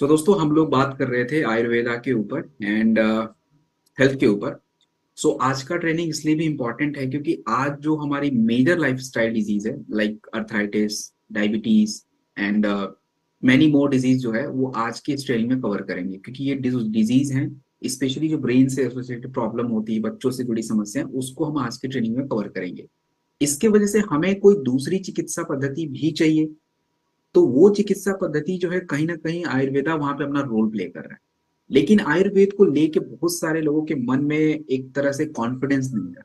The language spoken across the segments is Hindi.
दोस्तों हम लोग बात कर रहे थे आयुर्वेदा के ऊपर एंड हेल्थ के ऊपर। आज का ट्रेनिंग इसलिए भी इम्पोर्टेंट है क्योंकि आज जो हमारी मेजर लाइफस्टाइल डिजीज है like arthritis, diabetes and many more disease जो है वो आज की इस ट्रेनिंग में कवर करेंगे क्योंकि ये डिजीज हैं। स्पेशली जो ब्रेन से एसोसिएटेड प्रॉब्लम होती है, बच्चों से जुड़ी समस्या, उसको हम आज की ट्रेनिंग में कवर करेंगे। इसके वजह से हमें कोई दूसरी चिकित्सा पद्धति भी चाहिए, तो वो चिकित्सा पद्धति जो है कहीं ना कहीं आयुर्वेदा वहां पे अपना रोल प्ले कर रहा है। लेकिन आयुर्वेद को लेके बहुत सारे लोगों के मन में एक तरह से कॉन्फिडेंस नहीं है।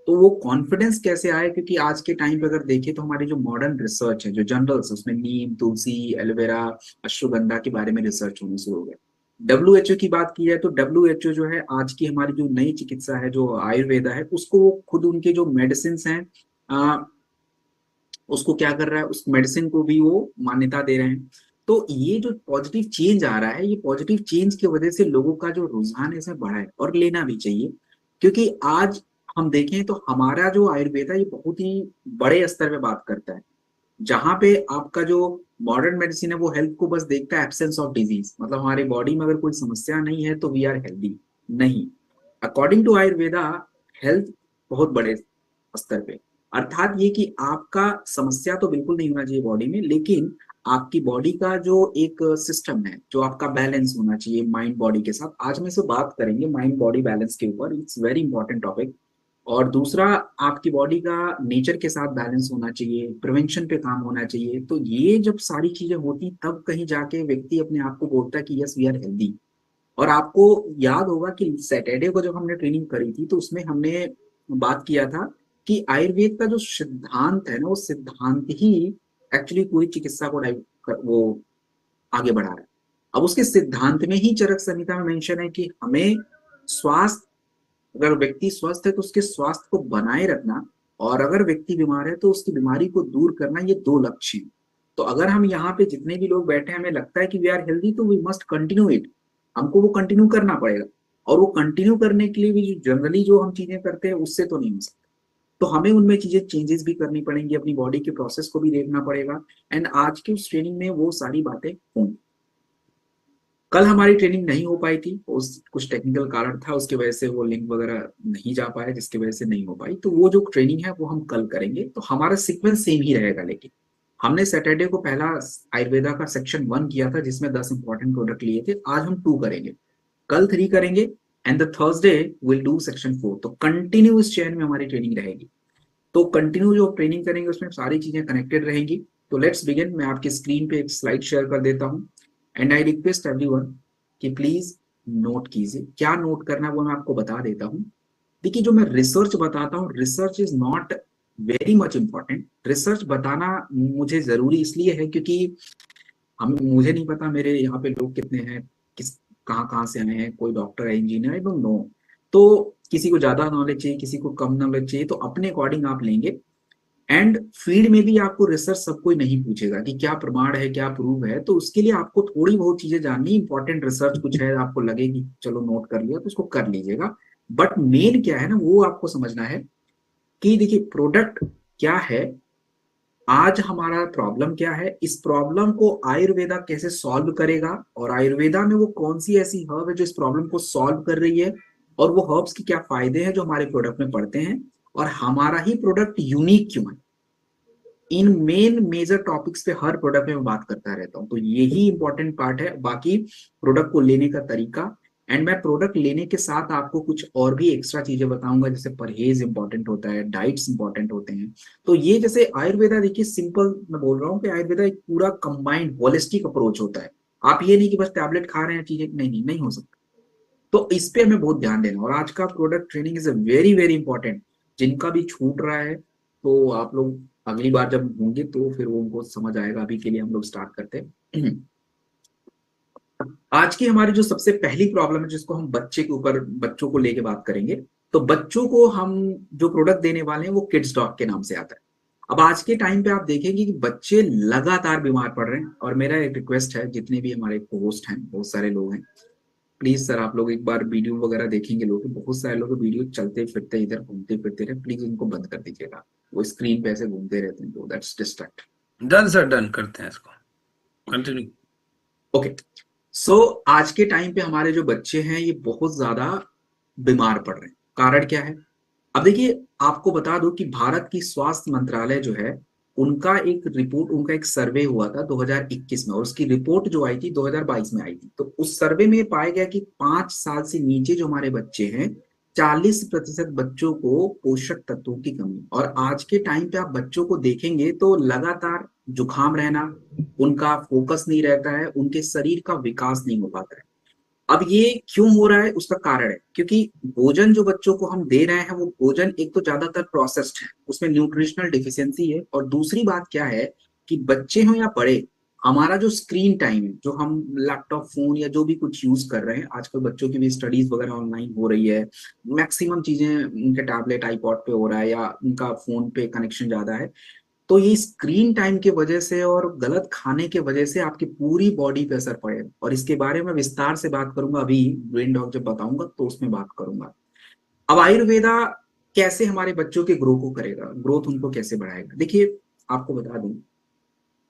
तो वो कॉन्फिडेंस कैसे आए? क्योंकि आज के टाइम पे अगर देखें तो हमारी जो मॉडर्न रिसर्च है, जो जर्नल्स, उसमें नीम, तुलसी, एलोवेरा, अश्वगंधा के बारे में रिसर्च होनी शुरू हो गया। डब्ल्यू एच ओ की बात की जाए तो डब्ल्यू एच ओ जो है आज की हमारी जो नई चिकित्सा है, जो आयुर्वेदा है, उसको वो खुद उनके जो मेडिसिन हैं उसको क्या कर रहा है, उस मेडिसिन को भी वो मान्यता दे रहे हैं। तो ये जो पॉजिटिव चेंज आ रहा है, ये पॉजिटिव चेंज की वजह से लोगों का जो रुझान है इसमें बढ़ा है और लेना भी चाहिए। क्योंकि आज हम देखें तो हमारा जो आयुर्वेदा ये बहुत ही बड़े स्तर पे बात करता है। जहां पे आपका जो मॉडर्न मेडिसिन है वो हेल्थ को बस देखता है एब्सेंस ऑफ डिजीज, मतलब हमारी बॉडी में अगर कोई समस्या नहीं है तो वी आर हेल्दी। नहीं, अकॉर्डिंग टू आयुर्वेदा हेल्थ बहुत बड़े स्तर पे, अर्थात ये कि आपका समस्या तो बिल्कुल नहीं होना चाहिए बॉडी में, लेकिन आपकी बॉडी का जो एक सिस्टम है, जो आपका बैलेंस होना चाहिए माइंड बॉडी के साथ। आज हम इसे बात करेंगे माइंड बॉडी बैलेंस के ऊपर, इट्स वेरी इंपॉर्टेंट टॉपिक। और दूसरा, आपकी बॉडी का नेचर के साथ बैलेंस होना चाहिए, प्रिवेंशन पे काम होना चाहिए। तो ये जब सारी चीजें होती तब कहीं जाके व्यक्ति अपने आप को बोलता है कि यस वी आर हेल्दी। और आपको याद होगा कि सैटरडे को जब हमने ट्रेनिंग करी थी तो उसमें हमने बात किया था कि आयुर्वेद का जो सिद्धांत है ना, वो सिद्धांत ही एक्चुअली पूरी चिकित्सा को वो आगे बढ़ा रहा है। अब उसके सिद्धांत में ही चरक संहिता में मेंशन है कि हमें स्वास्थ्य, अगर व्यक्ति स्वस्थ है तो उसके स्वास्थ्य को बनाए रखना, और अगर व्यक्ति बीमार है तो उसकी बीमारी को दूर करना, ये दो लक्ष्य हैं। तो अगर हम यहाँ पे जितने भी लोग बैठे हैं हमें लगता है कि वी आर हेल्दी, तो वी मस्ट कंटिन्यू इट। हमको वो कंटिन्यू करना पड़ेगा। और वो कंटिन्यू करने के लिए भी जो जनरली जो हम चीजें करते हैं उससे तो नहीं हो सकता। तो हमें उनमें चीजें चेंजेस भी करनी पड़ेंगी, अपनी बॉडी के प्रोसेस को भी देखना पड़ेगा। एंड आज की उस ट्रेनिंग में वो सारी बातें होंगी। कल हमारी ट्रेनिंग नहीं हो पाई थी, उस कुछ टेक्निकल कारण था, उसकी वजह से वो लिंक वगैरह नहीं जा पाया, जिसकी वजह से नहीं हो पाई। तो वो जो ट्रेनिंग है वो हम कल करेंगे। तो हमारा सीक्वेंस सेम ही रहेगा, लेकिन हमने सैटरडे को पहला आयुर्वेदा का सेक्शन 1 किया था जिसमें 10 इंपॉर्टेंट प्रोडक्ट लिए थे। आज हम 2 करेंगे, कल 3 करेंगे, and the Thursday will do section 4। तो कंटिन्यू इस चेन में हमारी ट्रेनिंग रहेगी। तो कंटिन्यू जो ट्रेनिंग करेंगे उसमें सारी चीजें कनेक्टेड रहेंगी। तो लेट्स बिगिन। मैं आपकी स्क्रीन पे एक स्लाइड शेयर कर देता हूं एंड आई रिक्वेस्ट एवरीवन कि प्लीज नोट कीजिए। क्या नोट करना है वो मैं आपको बता देता हूं। देखिए, जो मैं रिसर्च बताता हूँ, research is not very much important. Research बताना मुझे जरूरी इसलिए है क्योंकि हम, मुझे नहीं पता मेरे यहाँ पे लोग कितने हैं, किस कहाँ कहाँ से आए हैं, कोई डॉक्टर है, इंजीनियर, आई डोंट नो। तो किसी को ज्यादा नॉलेज चाहिए, किसी को कम नॉलेज चाहिए, तो अपने अकॉर्डिंग आप लेंगे। एंड फील्ड में भी आपको रिसर्च सब कोई नहीं पूछेगा कि क्या प्रमाण है, क्या प्रूव है। तो उसके लिए आपको थोड़ी बहुत चीजें जाननी इंपॉर्टेंट। रिसर्च कुछ है आपको लगे कि चलो नोट कर लिया तो उसको कर लीजिएगा। बट मेन क्या है ना, वो आपको समझना है कि देखिए प्रोडक्ट क्या है, आज हमारा प्रॉब्लम क्या है, इस प्रॉब्लम को आयुर्वेदा कैसे सॉल्व करेगा, और आयुर्वेदा में वो कौन सी ऐसी हर्ब है जो इस प्रॉब्लम को सॉल्व कर रही है, और वो हर्ब्स की क्या फायदे हैं जो हमारे प्रोडक्ट में पड़ते हैं, और हमारा ही प्रोडक्ट यूनिक क्यों है। इन मेन मेजर टॉपिक्स पे हर प्रोडक्ट में मैं बात करता रहता हूँ। तो यही इंपॉर्टेंट पार्ट है, बाकी प्रोडक्ट को लेने का तरीका। एंड मैं प्रोडक्ट लेने के साथ आपको कुछ और भी एक्स्ट्रा चीजें बताऊंगा, जैसे परहेज इंपॉर्टेंट होता है, डाइट्स इंपॉर्टेंट होते हैं। तो ये जैसे आयुर्वेदा, देखिए सिंपल मैं बोल रहा हूँ कि आयुर्वेदा एक पूरा कंबाइंड होलिस्टिक अप्रोच होता है। आप ये नहीं कि बस टैबलेट खा रहे हैं चीजें, नहीं नहीं, नहीं हो सकता। तो इस पे हमें बहुत ध्यान देना। और आज का product training is a very very important. जिनका भी छूट रहा है तो आप लोग अगली बार जब होंगे तो फिर वो उनको समझ आएगा। अभी के लिए हम लोग स्टार्ट करते हैं। आज की हमारी जो सबसे पहली प्रॉब्लम है, जिसको हम बच्चे के ऊपर, बच्चों को लेके बात करेंगे। तो बच्चों को हम जो प्रोडक्ट देने वाले हैं वो किड्स डॉग के नाम से आता है। अब आज के टाइम पे आप देखेंगे कि बच्चे लगातार बीमार पड़ रहे हैं। और मेरा एक रिक्वेस्ट है, जितने भी हमारे होस्ट हैं, बहुत सारे लोग हैं, प्लीज सर आप लोग एक बार वीडियो वगैरह देखेंगे लोग, बहुत सारे लोग वीडियो चलते फिरते इधर घूमते फिरते रहे, प्लीज उनको बंद कर दीजिएगा। वो स्क्रीन पे ऐसे घूमते रहते हैं तो that's distract. Done sir, done करते हैं इसको। कंटिन्यू। ओके, आज के टाइम पे हमारे जो बच्चे हैं ये बहुत ज्यादा बीमार पड़ रहे हैं। कारण क्या है? अब देखिए, आपको बता दूं कि भारत की स्वास्थ्य मंत्रालय जो है, उनका एक सर्वे हुआ था 2021 में, और उसकी रिपोर्ट जो आई थी 2022 में आई थी। तो उस सर्वे में पाया गया कि 5 साल से नीचे जो हमारे बच्चे हैं, 40% बच्चों को पोषक तत्वों की कमी। और आज के टाइम पे आप बच्चों को देखेंगे तो लगातार जुकाम रहना, उनका फोकस नहीं रहता है, उनके शरीर का विकास नहीं हो पाता है। अब ये क्यों हो रहा है? उसका कारण है क्योंकि भोजन जो बच्चों को हम दे रहे हैं, वो भोजन एक तो ज्यादातर प्रोसेस्ड है, उसमें न्यूट्रिशनल डिफिशियंसी है। और दूसरी बात क्या है कि बच्चे हो या बड़े, हमारा जो स्क्रीन टाइम है, जो हम लैपटॉप, फोन या जो भी कुछ यूज कर रहे हैं, आजकल बच्चों की भी स्टडीज वगैरह ऑनलाइन हो रही है, मैक्सिमम चीजें उनके टैबलेट, आईपॉड पे हो रहा है, या उनका फोन पे कनेक्शन ज्यादा है। तो ये स्क्रीन टाइम की वजह से और गलत खाने की वजह से आपकी पूरी बॉडी पे असर पड़ेगा। और इसके बारे में विस्तार से बात करूंगा, अभी ब्रेन डॉग जब बताऊंगा तो उसमें बात करूंगा। अब आयुर्वेदा कैसे हमारे बच्चों के ग्रो को करेगा, ग्रोथ उनको कैसे बढ़ाएगा? देखिए, आपको बता दूं,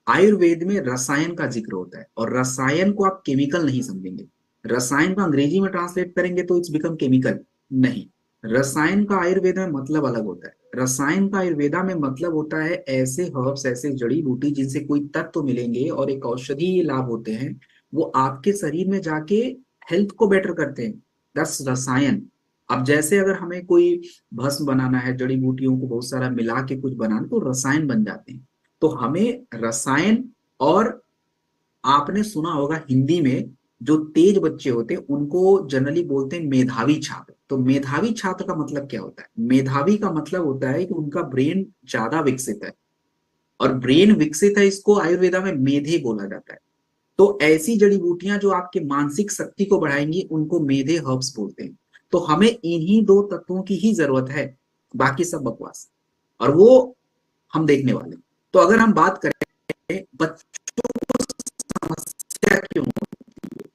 आयुर्वेद में रसायन का जिक्र होता है, और रसायन को आप केमिकल नहीं समझेंगे। रसायन को अंग्रेजी में ट्रांसलेट करेंगे तो इट्स बिकम केमिकल। नहीं, रसायन का आयुर्वेद में मतलब अलग होता है। रसायन का आयुर्वेदा में मतलब होता है ऐसे हर्ब्स, ऐसे जड़ी बूटी जिनसे कोई तत्व मिलेंगे और एक औषधीय लाभ होते हैं, वो आपके शरीर में जाके हेल्थ को बेटर करते हैं। दस रसायन। अब जैसे अगर हमें कोई भस्म बनाना है, जड़ी बूटियों को बहुत सारा मिला के कुछ बनाना, तो रसायन बन जाते हैं। तो हमें रसायन, और आपने सुना होगा हिंदी में जो तेज बच्चे होते हैं उनको जनरली बोलते हैं मेधावी छात्र। तो मेधावी छात्र का मतलब क्या होता है? मेधावी का मतलब होता है कि उनका ब्रेन ज्यादा विकसित है, और ब्रेन विकसित है, इसको आयुर्वेदा में मेधे बोला जाता है। तो ऐसी जड़ी बूटियां जो आपके मानसिक शक्ति को बढ़ाएंगी, उनको मेधे हर्ब्स बोलते हैं। तो हमें इन्हीं दो तत्वों की ही जरूरत है, बाकी सब बकवास। और वो हम देखने वाले हैं। तो अगर हम बात करें बच्चों को समस्या क्यों होती है,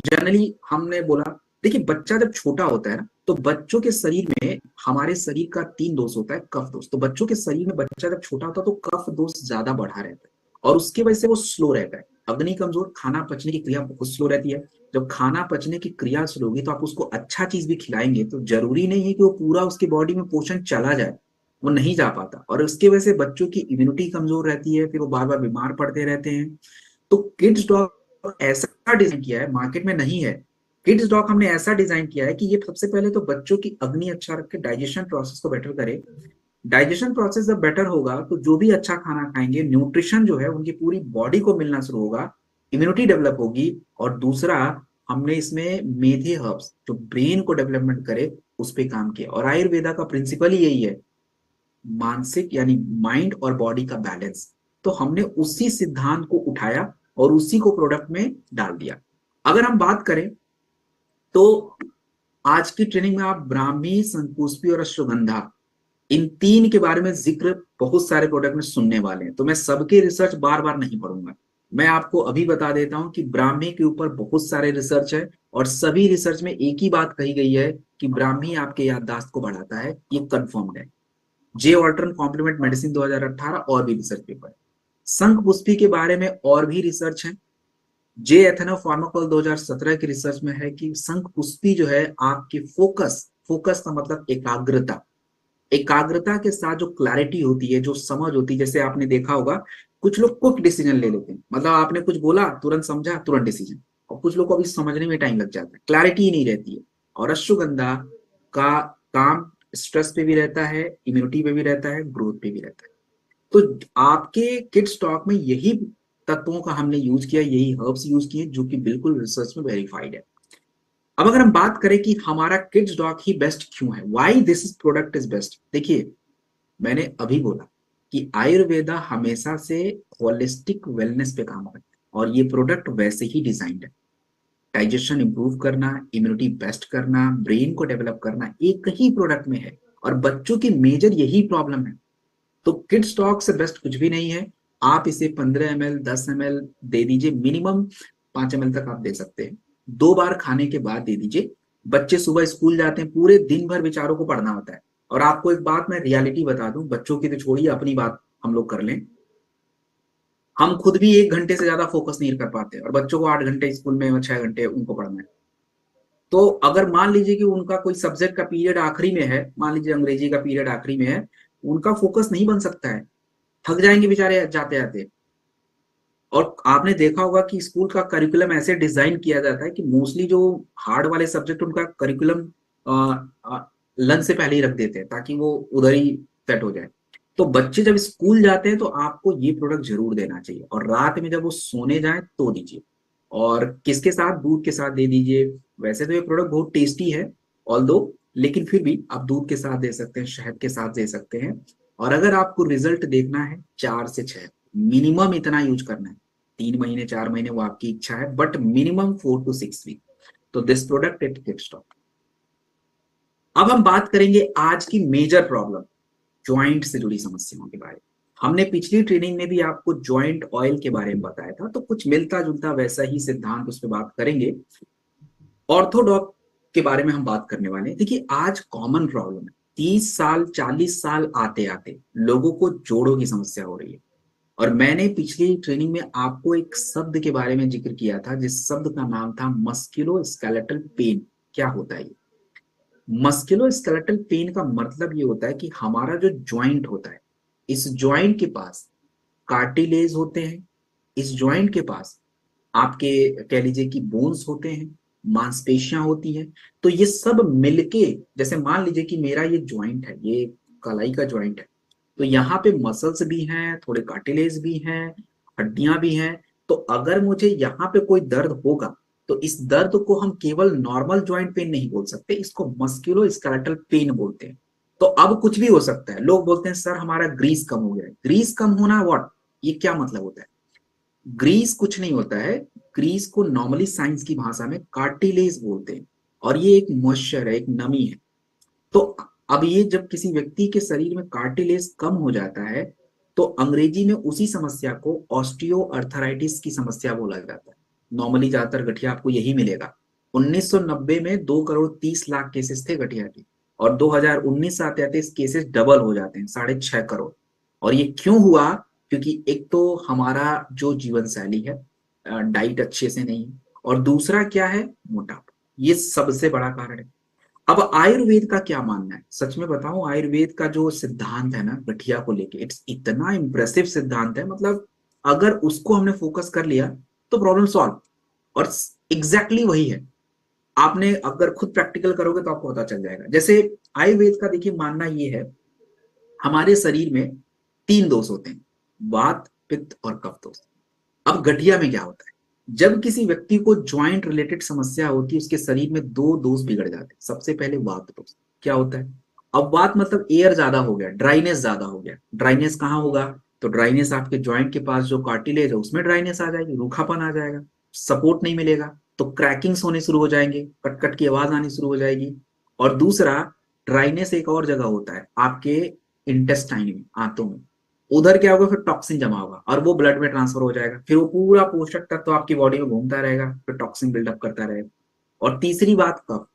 जनरली हमने बोला, देखिए बच्चा जब छोटा होता है ना, तो बच्चों के शरीर में, हमारे शरीर का 3 दोष होता है, कफ दोष। तो बच्चों के शरीर में बच्चा जब छोटा होता है तो कफ दोष ज्यादा बढ़ा रहता है, और उसकी वजह से वो स्लो रहता है, अग्नि कमजोर, खाना पचने की क्रिया बहुत स्लो रहती है। जब खाना पचने की क्रिया स्लो होगी तो आप उसको अच्छा चीज भी खिलाएंगे, तो जरूरी नहीं है कि वो पूरा उसकी बॉडी में पोषण चला जाए, वो नहीं जा पाता, और उसकी वजह से बच्चों की इम्यूनिटी कमजोर रहती है, फिर वो बार बार बीमार पड़ते रहते हैं। तो किड्स डॉग ऐसा डिजाइन किया है, मार्केट में नहीं है। किड्स डॉग हमने ऐसा डिजाइन किया है कि ये सबसे पहले तो बच्चों की अग्नि अच्छा रखे, डाइजेशन प्रोसेस को बेटर करे। डाइजेशन प्रोसेस जब बेटर होगा तो जो भी अच्छा खाना खाएंगे, न्यूट्रिशन जो है उनकी पूरी बॉडी को मिलना शुरू होगा, इम्यूनिटी डेवलप होगी। और दूसरा, हमने इसमें मेधे हर्ब्स जो ब्रेन को डेवलपमेंट करे, उस पर काम किया। और आयुर्वेदा का प्रिंसिपल ही यही है, मानसिक यानी माइंड और बॉडी का बैलेंस। तो हमने उसी सिद्धांत को उठाया और उसी को प्रोडक्ट में डाल दिया। अगर हम बात करें तो आज की ट्रेनिंग में आप ब्राह्मी, शंकुष्पी और अश्वगंधा, इन तीन के बारे में जिक्र बहुत सारे प्रोडक्ट में सुनने वाले हैं। तो मैं सबके रिसर्च बार बार नहीं पढ़ूंगा, मैं आपको अभी बता देता हूं कि ब्राह्मी के ऊपर बहुत सारे रिसर्च है, और सभी रिसर्च में एक ही बात कही गई है कि ब्राह्मी आपके याददाश्त को बढ़ाता है, ये कंफर्म्ड है। जे ऑल्टरन कॉम्प्लीमेंट मेडिसिन 2018 और भी रिसर्च पेपर। शंख पुष्पी के बारे में और भी रिसर्च है। जे एथेनो फार्माकोल 2017 की रिसर्च में है कि शंख पुष्पी जो है आपकी फोकस, फोकस का मतलब एकाग्रता, एकाग्रता के साथ जो क्लैरिटी होती है, जो समझ होती है, जैसे आपने देखा होगा कुछ लोग क्विक डिसीजन ले लेते हैं, मतलब आपने कुछ बोला तुरंत समझा तुरंत डिसीजन, और कुछ लोग को अभी समझने में टाइम लग जाता है, क्लैरिटी ही नहीं रहती है। और अश्वगंधा का काम स्ट्रेस पे भी रहता है, इम्यूनिटी पे भी रहता है, ग्रोथ पे भी रहता है। तो आपके किड स्टॉक में यही तत्वों का हमने यूज किया, यही हर्ब्स यूज किए, जो कि बिल्कुल रिसर्च में वेरीफाइड है। अब अगर हम बात करें कि हमारा किड्स डॉग ही बेस्ट क्यों है, why this product is best, देखिए मैंने अभी बोला कि आयुर्वेदा हमेशा से होलिस्टिक वेलनेस पे काम करता है, और ये प्रोडक्ट वैसे ही डिजाइंड है। डाइजेशन इंप्रूव करना, इम्यूनिटी बेस्ट करना, ब्रेन को डेवलप करना, एक ही प्रोडक्ट में है। और बच्चों की मेजर यही प्रॉब्लम है। तो किड स्टॉक से बेस्ट कुछ भी नहीं है। आप इसे 15 ml, 10 ml दे दीजिए, मिनिमम 5 ml तक आप दे सकते हैं। 2 बार खाने के बाद दे दीजिए। बच्चे सुबह स्कूल जाते हैं, पूरे दिन भर बेचारों को पढ़ना होता है। और आपको एक बात मैं रियलिटी बता दूं, बच्चों की तो छोड़िए, अपनी बात हम लोग कर लें। हम खुद भी 1 घंटे से ज्यादा फोकस नहीं कर पाते और बच्चों को 8 घंटे स्कूल में और 6 घंटे उनको पढ़ना है। तो अगर मान लीजिए कि उनका कोई सब्जेक्ट का पीरियड आखिरी में है, मान लीजिए अंग्रेजी का पीरियड आखिरी में है, उनका फोकस नहीं बन सकता है, थक जाएंगे बेचारे जाते जाते। और आपने देखा होगा कि स्कूल का करिकुलम ऐसे डिजाइन किया जाता है कि मोस्टली जो हार्ड वाले सब्जेक्ट उनका करिकुलम लंच से पहले ही रख देते हैं ताकि वो उधर ही सेट हो जाए। तो बच्चे जब स्कूल जाते हैं तो आपको ये प्रोडक्ट जरूर देना चाहिए, और रात में जब वो सोने जाए तो दीजिए। और किसके साथ? दूध के साथ दे दीजिए। वैसे तो ये प्रोडक्ट बहुत टेस्टी है ऑल्दो, लेकिन फिर भी आप दूध के साथ दे सकते हैं, शहद के साथ दे सकते हैं। और अगर आपको रिजल्ट देखना है 4 से 6, मिनिमम इतना यूज करना है। 3 महीने 4 महीने वो आपकी इच्छा है, बट मिनिमम 4 to 6 वीक। तो this product it kick stop. अब हम बात करेंगे आज की मेजर प्रॉब्लम, ज्वाइंट से जुड़ी समस्याओं के बारे में। हमने पिछली ट्रेनिंग में भी आपको ज्वाइंट ऑयल के बारे में बताया था, तो कुछ मिलता जुलता वैसा ही सिद्धांत उस पर बात करेंगे। ऑर्थोडॉक के बारे में हम बात करने वाले हैं। देखिए आज कॉमन प्रॉब्लम है, 30 साल 40 साल आते आते लोगों को जोड़ों की समस्या हो रही है। और मैंने पिछली ट्रेनिंग में आपको एक शब्द के बारे में जिक्र किया था, जिस शब्द का नाम था मस्कुलो स्केलेटल पेन। क्या होता है ये? मस्कुलो स्केलेटल पेन का मतलब ये होता है कि हमारा जो ज्वाइंट होता है, इस ज्वाइंट के पास कार्टिलेज होते हैं, इस ज्वाइंट के पास आपके कह लीजिए कि बोन्स होते हैं, मांसपेशियां होती हैं। तो ये सब मिलके, जैसे मान लीजिए कि मेरा ये ज्वाइंट है, ये कलाई का ज्वाइंट है, तो यहाँ पे मसल्स भी हैं, थोड़े कार्टिलेज भी हैं, हड्डियां भी हैं। तो अगर मुझे यहाँ पे कोई दर्द होगा तो इस दर्द को हम केवल नॉर्मल ज्वाइंट पेन नहीं बोल सकते, इसको मस्कुलो स्केलेटल पेन बोलते हैं। तो अब कुछ भी हो सकता है। लोग बोलते हैं सर हमारा ग्रीस कम हो गया है। ग्रीस कम होना व्हाट? ये क्या मतलब होता है? ग्रीस कुछ नहीं होता है। ग्रीस को नॉर्मली साइंस की भाषा में कार्टिलेज बोलते हैं, और ये एक मॉइस्चर है, एक नमी है। तो अब ये जब किसी व्यक्ति के शरीर में कार्टिलेज कम हो जाता है तो अंग्रेजी में उसी समस्या को ऑस्टियो अर्थराइटिस की समस्या बोला जाता है। नॉर्मली ज्यादातर गठिया आपको यही मिलेगा। 1990 में 2 करोड़ 30 लाख केसेस थे गठिया के, और 2019 आते आते इस केसेस डबल हो जाते हैं, 6.5 करोड़। और ये क्यों हुआ? क्योंकि एक तो हमारा जो जीवन शैली है, डाइट अच्छे से नहीं है, और दूसरा क्या है? मोटापा। ये सबसे बड़ा कारण है। अब आयुर्वेद का क्या मानना है? सच में बताऊं, आयुर्वेद का जो सिद्धांत है ना गठिया को लेके, इट्स इतना इंप्रेसिव सिद्धांत है। मतलब अगर उसको हमने फोकस कर लिया तो प्रॉब्लम सॉल्व। और एग्जैक्टली वही है। आपने अगर खुद प्रैक्टिकल करोगे तो आपको पता चल जाएगा। जैसे आयुर्वेद का देखिए मानना ये है, हमारे शरीर में 3 दोष होते हैं, वात पित्त और कफ दोष। अब गठिया में क्या होता है? जब किसी व्यक्ति को ज्वाइंट रिलेटेड समस्या होती है, उसके शरीर में 2 दोष बिगड़ जाते हैं। सबसे पहले वात दोष। क्या होता है? अब वात मतलब एयर ज्यादा हो गया, ड्राइनेस ज्यादा हो गया। ड्राइनेस कहाँ होगा? तो ड्राइनेस आपके ज्वाइंट के पास जो कार्टिलेज है उसमें ड्राइनेस आ जाएगी, रूखापन आ जाएगा, सपोर्ट नहीं मिलेगा, तो क्रैकिंग्स होने शुरू हो जाएंगे, कट कट की आवाज आनी शुरू हो जाएगी। और दूसरा, ड्राइनेस एक और जगह होता है आपके इंटेस्टाइन में, आंतों में। उधर क्या होगा? फिर टॉक्सिन जमा होगा और वो ब्लड में ट्रांसफर हो जाएगा, फिर वो पूरा पोषक तत्व तो आपकी बॉडी में घूमता रहेगा, फिर टॉक्सिन बिल्डअप करता रहेगा। और तीसरी बात, कफ।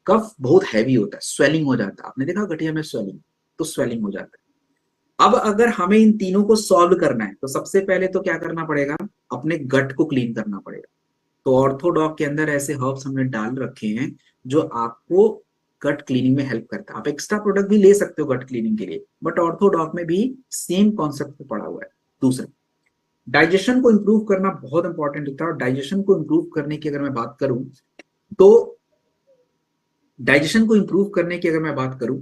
कफ बहुत हैवी होता है, स्वेलिंग हो जाता है। आपने देखा गठिया में स्वेलिंग, तो स्वेलिंग हो जाता है। अब अगर हमें इन तीनों को सॉल्व करना है तो सबसे पहले तो क्या करना पड़ेगा? अपने गट को क्लीन करना पड़ेगा। तो ऑर्थोडॉक के अंदर ऐसे हर्ब्स हमने डाल रखे हैं जो आपको गट क्लीनिंग में हेल्प करता है। आप एक्स्ट्रा प्रोडक्ट भी ले सकते हो गट क्लीनिंग के लिए, बट ऑर्थोडॉक में भी सेम कॉन्सेप्ट पड़ा हुआ है। दूसरा, डाइजेशन को इंप्रूव करना बहुत इंपॉर्टेंट होता है। और डाइजेशन को इंप्रूव करने की अगर मैं बात करूं तो डाइजेशन को इंप्रूव करने की अगर मैं बात करूं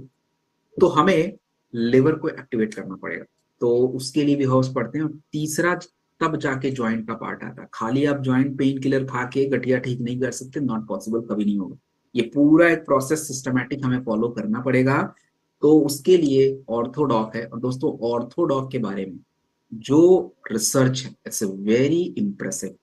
तो हमें लिवर को एक्टिवेट करना पड़ेगा। तो उसके लिए भी हर्ब्स पड़ते हैं। और तीसरा, तब जाके ज्वाइंट का पार्ट आता है। खाली आप ज्वाइंट पेन किलर खा के गठिया ठीक नहीं कर सकते, नॉट पॉसिबल, कभी नहीं होगा। ये पूरा एक प्रोसेस सिस्टमैटिक हमें फॉलो करना पड़ेगा। तो उसके लिए ऑर्थोडॉक है। और दोस्तों ऑर्थोडॉक के बारे में जो रिसर्च है इट्स वेरी इंप्रेसिव।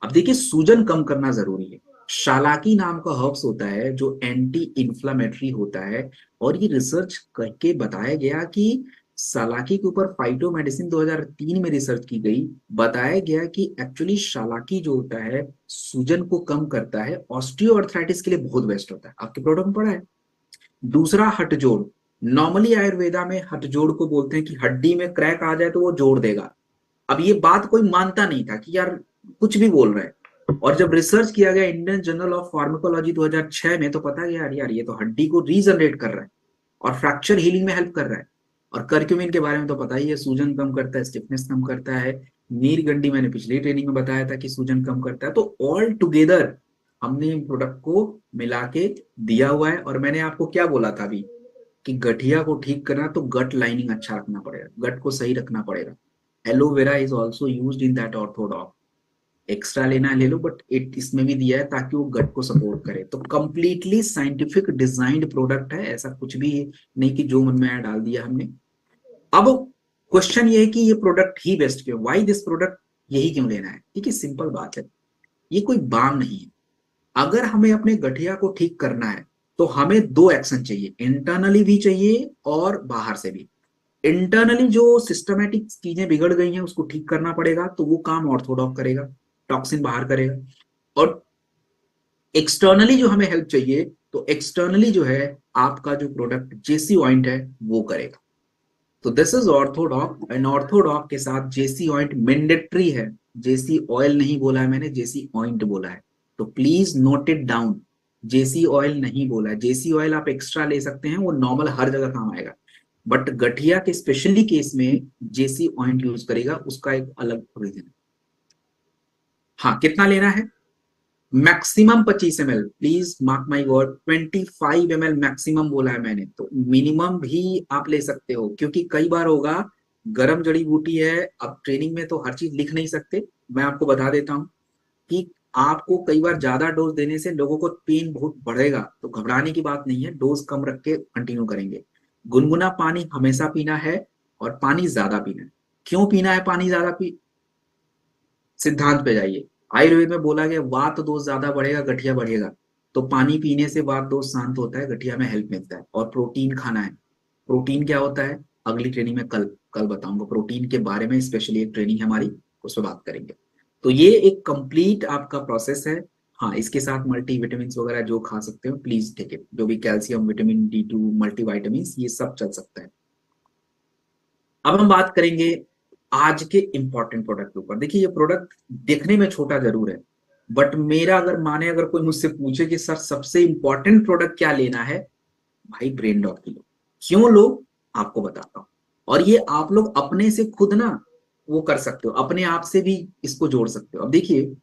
अब देखिए सूजन कम करना जरूरी है। शालाकी नाम का हर्ब्स होता है जो एंटी इन्फ्लामेटरी होता है। और ये रिसर्च करके बताया गया कि शालाकी के ऊपर फाइटो मेडिसिन 2003 में रिसर्च की गई। बताया गया कि एक्चुअली शालाकी जो होता है सूजन को कम करता है, ऑस्टियोआर्थराइटिस के लिए बहुत बेस्ट होता है। आपके प्रोडक्ट में पड़ा है। दूसरा, हटजोड़। नॉर्मली आयुर्वेदा में हटजोड़ को बोलते हैं कि हड्डी में क्रैक आ जाए तो वो जोड़ देगा। अब ये बात कोई मानता नहीं था कि यार कुछ भी बोल रहे हैं, और जब रिसर्च किया गया इंडियन जर्नल ऑफ फार्माकोलॉजी 2006 में, तो पता गया यार यार ये तो हड्डी को रीजनरेट कर रहा है और फ्रैक्चर हीलिंग में हेल्प कर रहा है। और करक्यूमिन के बारे में तो पता ही है, सूजन कम करता है, स्टिफनेस कम करता है, नीर गंडी मैंने पिछली ट्रेनिंग में बताया था कि सूजन कम करता है। तो ऑल टुगेदर हमने इन प्रोडक्ट को मिला के दिया हुआ है। और मैंने आपको क्या बोला था अभी कि गठिया को ठीक करना तो गट लाइनिंग अच्छा रखना पड़ेगा, गट को सही रखना पड़ेगा। Aloe vera is also use in that orthodox. Extra लेना है ले लो, बट इट इसमें भी दिया है ताकि वो गट को सपोर्ट करे। तो कंप्लीटली साइंटिफिक डिजाइंड प्रोडक्ट है, ऐसा कुछ भी नहीं कि जो मन में आया डाल दिया हमने। अब क्वेश्चन ये है कि ये प्रोडक्ट ही बेस्ट क्यों, वाई दिस प्रोडक्ट, यही क्यों लेना है। ठीक है, सिंपल बात है, ये कोई बाम नहीं है। अगर हमें अपने गठिया को ठीक करना है तो हमें दो एक्शन चाहिए, इंटरनली भी चाहिए और बाहर से भी। इंटरनली जो सिस्टमेटिक चीजें बिगड़ गई हैं उसको ठीक करना पड़ेगा, तो वो काम ऑर्थोडॉक करेगा, टॉक्सिन बाहर करेगा। और एक्सटर्नली जो हमें हेल्प चाहिए, तो एक्सटर्नली जो है आपका जो प्रोडक्ट जेसी ऑइंट है वो करेगा। तो this is orthodox, and orthodox के साथ जेसी ऑइंट मैंडेटरी है। जेसी ऑयल नहीं बोला है मैंने, जेसी ऑइंट बोला है, तो प्लीज नोट इट डाउन। जेसी ऑयल नहीं बोला है, जेसी ऑयल आप एक्स्ट्रा ले सकते हैं, वो नॉर्मल हर जगह काम आएगा, बट गठिया के स्पेशली केस में जेसी ऑइंट यूज करेगा, उसका एक अलग रीजन है। हाँ, कितना लेना है? Maximum 25 ml, please mark my word, 25 ml maximum बोला है मैंने, तो मिनिमम भी आप ले सकते हो, क्योंकि कई बार होगा गरम जड़ी बूटी है। अब ट्रेनिंग में तो हर चीज लिख नहीं सकते, मैं आपको बता देता हूँ कि आपको कई बार ज्यादा डोज देने से लोगों को पेन बहुत बढ़ेगा, तो घबराने की बात नहीं है, डोज कम रख के कंटिन्यू करेंगे। गुनगुना पानी हमेशा पीना है, और पानी ज्यादा पीना है। क्यों पीना है पानी ज्यादा? सिद्धांत पे जाइए। आयुर्वेद में बोला गया वात दोष ज्यादा बढ़ेगा, गठिया बढ़ेगा, तो पानी पीने से वात दोष शांत होता है, गठिया में हेल्प मिलता है। और प्रोटीन खाना है। प्रोटीन क्या होता है अगली ट्रेनिंग में कल कल बताऊंगा, प्रोटीन के बारे में स्पेशली एक ट्रेनिंग है हमारी, उस पर बात करेंगे। तो ये एक कंप्लीट आपका प्रोसेस है। हाँ, इसके साथ मल्टी विटामिन वगैरह जो खा सकते हो प्लीज टेक इट, जो भी calcium, vitamin D2, multi vitamin, ये सब चल सकता है। अब हम बात करेंगे आज के इंपॉर्टेंट प्रोडक्ट के ऊपर। देखिए, ये प्रोडक्ट देखने में छोटा जरूर है, बट मेरा अगर माने, अगर कोई मुझसे पूछे कि सर सबसे इंपॉर्टेंट प्रोडक्ट क्या लेना है, भाई ब्रेन डॉट की लो। क्यों लो, आपको बताता हूँ। और ये आप लोग अपने से खुद ना वो कर सकते हो, अपने आप से भी इसको जोड़ सकते हो। अब देखिए,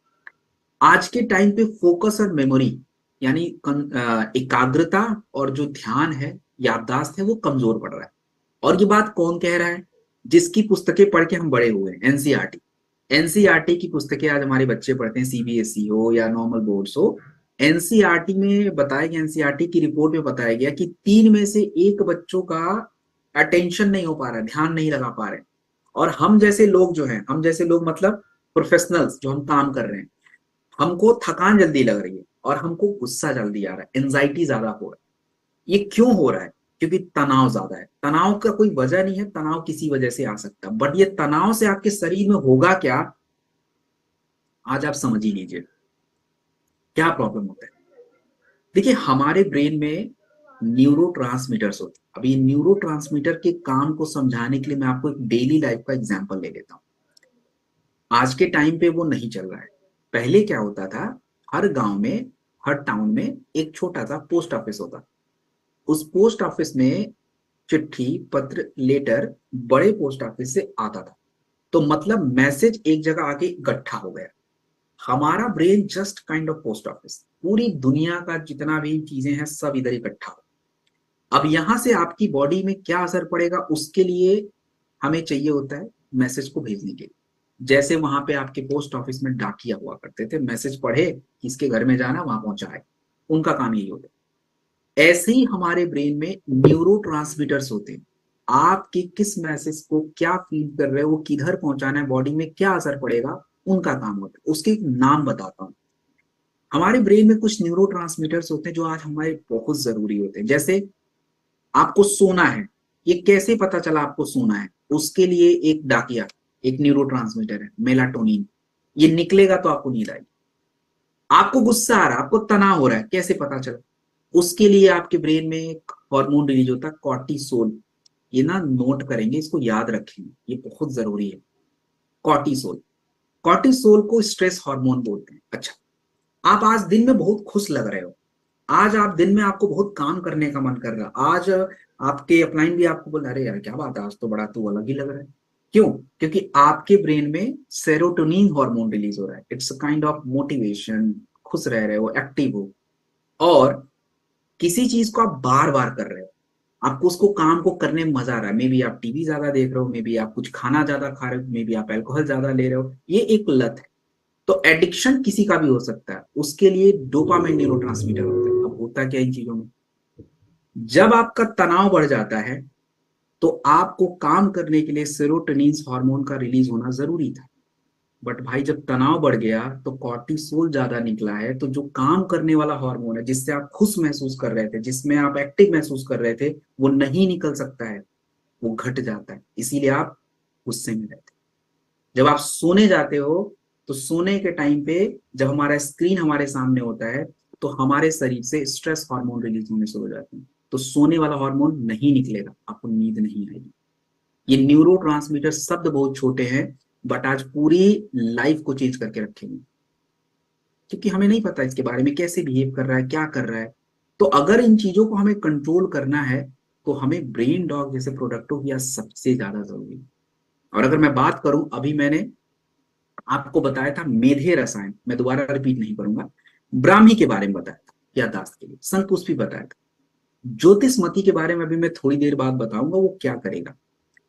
आज के टाइम पे फोकस और मेमोरी, यानी एकाग्रता और जो ध्यान है, याददाश्त है, वो कमजोर पड़ रहा है। और ये बात कौन कह रहा है? जिसकी पुस्तकें पढ़ के हम बड़े हुए हैं, एनसीईआरटी। एनसीईआरटी की पुस्तकें आज हमारे बच्चे पढ़ते हैं, सीबीएसई हो या नॉर्मल बोर्ड्स हो। एनसीईआरटी में बताया गया, एनसीईआरटी की रिपोर्ट में बताया गया कि 3 में से 1 बच्चों का अटेंशन नहीं हो पा रहा है, ध्यान नहीं लगा पा रहे हैं। और हम जैसे लोग जो हैं, हम जैसे लोग मतलब प्रोफेशनल्स जो हम काम कर रहे हैं, हमको थकान जल्दी लग रही है और हमको गुस्सा जल्दी आ रहा है, एंजाइटी ज्यादा हो रहा है। ये क्यों हो रहा है? क्योंकि तनाव ज्यादा है। तनाव का कोई वजह नहीं है, तनाव किसी वजह से आ सकता है, बट ये तनाव से आपके शरीर में होगा क्या, आज आप समझ ही लीजिए क्या प्रॉब्लम होता है। देखिए, हमारे ब्रेन में न्यूरो ट्रांसमीटर्स होते हैं। अभी न्यूरो ट्रांसमीटर के काम को समझाने के लिए मैं आपको एक डेली लाइफ का एग्जांपल ले लेता हूँ। आज के टाइम पे वो नहीं चल रहा है। पहले क्या होता था, हर गांव में, हर टाउन में एक छोटा सा पोस्ट ऑफिस होता। उस पोस्ट ऑफिस में चिट्ठी, पत्र, लेटर बड़े पोस्ट ऑफिस से आता था। तो मतलब मैसेज एक जगह आके इकट्ठा हो गया। हमारा brain just kind of post office, पूरी दुनिया का जितना भी चीजें हैं सब इधर इकट्ठा हो। अब यहां से आपकी बॉडी में क्या असर पड़ेगा, उसके लिए हमें चाहिए होता है मैसेज को भेजने के लिए। जैसे वहां पे आपके पोस्ट ऑफिस में डाकिया हुआ करते थे, मैसेज पढ़े, किसके घर में जाना, वहां पहुंचाए, उनका काम यही होता है। ऐसे ही हमारे ब्रेन में न्यूरो ट्रांसमीटर्स होते हैं। आपके किस मैसेज को क्या फील कर रहे हो, वो किधर पहुंचाना है, बॉडी में क्या असर पड़ेगा, उनका काम होता है। उसके एक नाम बताता हूँ। हमारे ब्रेन में कुछ न्यूरो ट्रांसमीटर्स होते हैं जो आज हमारे बहुत जरूरी होते हैं। जैसे आपको सोना है, ये कैसे पता चला आपको सोना है? उसके लिए एक डाकिया, एक न्यूरो ट्रांसमीटर है, मेलाटोनिन। ये निकलेगा तो आपको नींद आएगी। आपको गुस्सा आ रहा है, आपको तनाव हो रहा है, कैसे पता चला? उसके लिए आपके ब्रेन में एक हार्मोन रिलीज होता है, कॉर्टिसोल। ये ना नोट करेंगे, इसको याद रखेंगे, ये बहुत जरूरी है। कॉर्टिसोल। कॉर्टिसोल को स्ट्रेस हार्मोन बोलते हैं। अच्छा, आप आज दिन में बहुत खुश लग रहे हो, आज आप दिन में आपको बहुत काम करने का मन कर रहा है, आज आपके अपलाइन भी आपको बोल अरे यार क्या बात है, आज तो बड़ा तू अलग ही लग रहा है। क्यों? क्योंकि आपके ब्रेन में सेरोटोनिन हार्मोन रिलीज हो रहा है। It's a kind of motivation, खुश रह रहे हो, एक्टिव हो। और किसी चीज को आप बार बार कर रहे हो, आपको उसको काम को करने में मजा आ रहा है। मे बी आप टीवी ज्यादा देख रहे हो, मे बी आप कुछ खाना ज्यादा खा रहे हो, मे बी आप अल्कोहल ज्यादा ले रहे हो, ये एक लत है। तो एडिक्शन किसी का भी हो सकता है, उसके लिए डोपामिन न्यूरोट्रांसमीटर होता है। अब होता क्या इन चीजों में, जब आपका तनाव बढ़ जाता है तो आपको काम करने के लिए सेरोटोनिन हार्मोन का रिलीज होना जरूरी था। बट भाई जब तनाव बढ़ गया तो कॉर्टिसोल ज्यादा निकला है, तो जो काम करने वाला हार्मोन है, जिससे आप खुश महसूस कर रहे थे, जिसमें आप एक्टिव महसूस कर रहे थे, वो नहीं निकल सकता है, वो घट जाता है। इसीलिए आप गुस्से में रहते हैं। जब आप सोने जाते हो तो सोने के टाइम पे जब हमारा स्क्रीन हमारे सामने होता है तो हमारे शरीर से स्ट्रेस हार्मोन रिलीज होने शुरू हो जाते हैं, तो सोने वाला हार्मोन नहीं निकलेगा, आपको नींद नहीं आएगी। ये न्यूरो शब्द बहुत छोटे हैं, बट आज पूरी लाइफ को चेंज करके रखेंगे, क्योंकि हमें नहीं पता इसके बारे में कैसे बिहेव कर रहा है, क्या कर रहा है। तो अगर इन चीजों को हमें कंट्रोल करना है तो हमें ब्रेन डॉग जैसे प्रोडक्टों की आज सबसे ज्यादा जरूरी है। और अगर मैं बात करूं, अभी मैंने आपको बताया था मेधे रसायन, मैं दोबारा रिपीट नहीं करूंगा। ब्राह्मी के बारे में बताया था यादाश्त के लिए, संतुष्टि बताया था, ज्योतिषमती के बारे में अभी मैं थोड़ी देर बाद बताऊंगा वो क्या करेगा,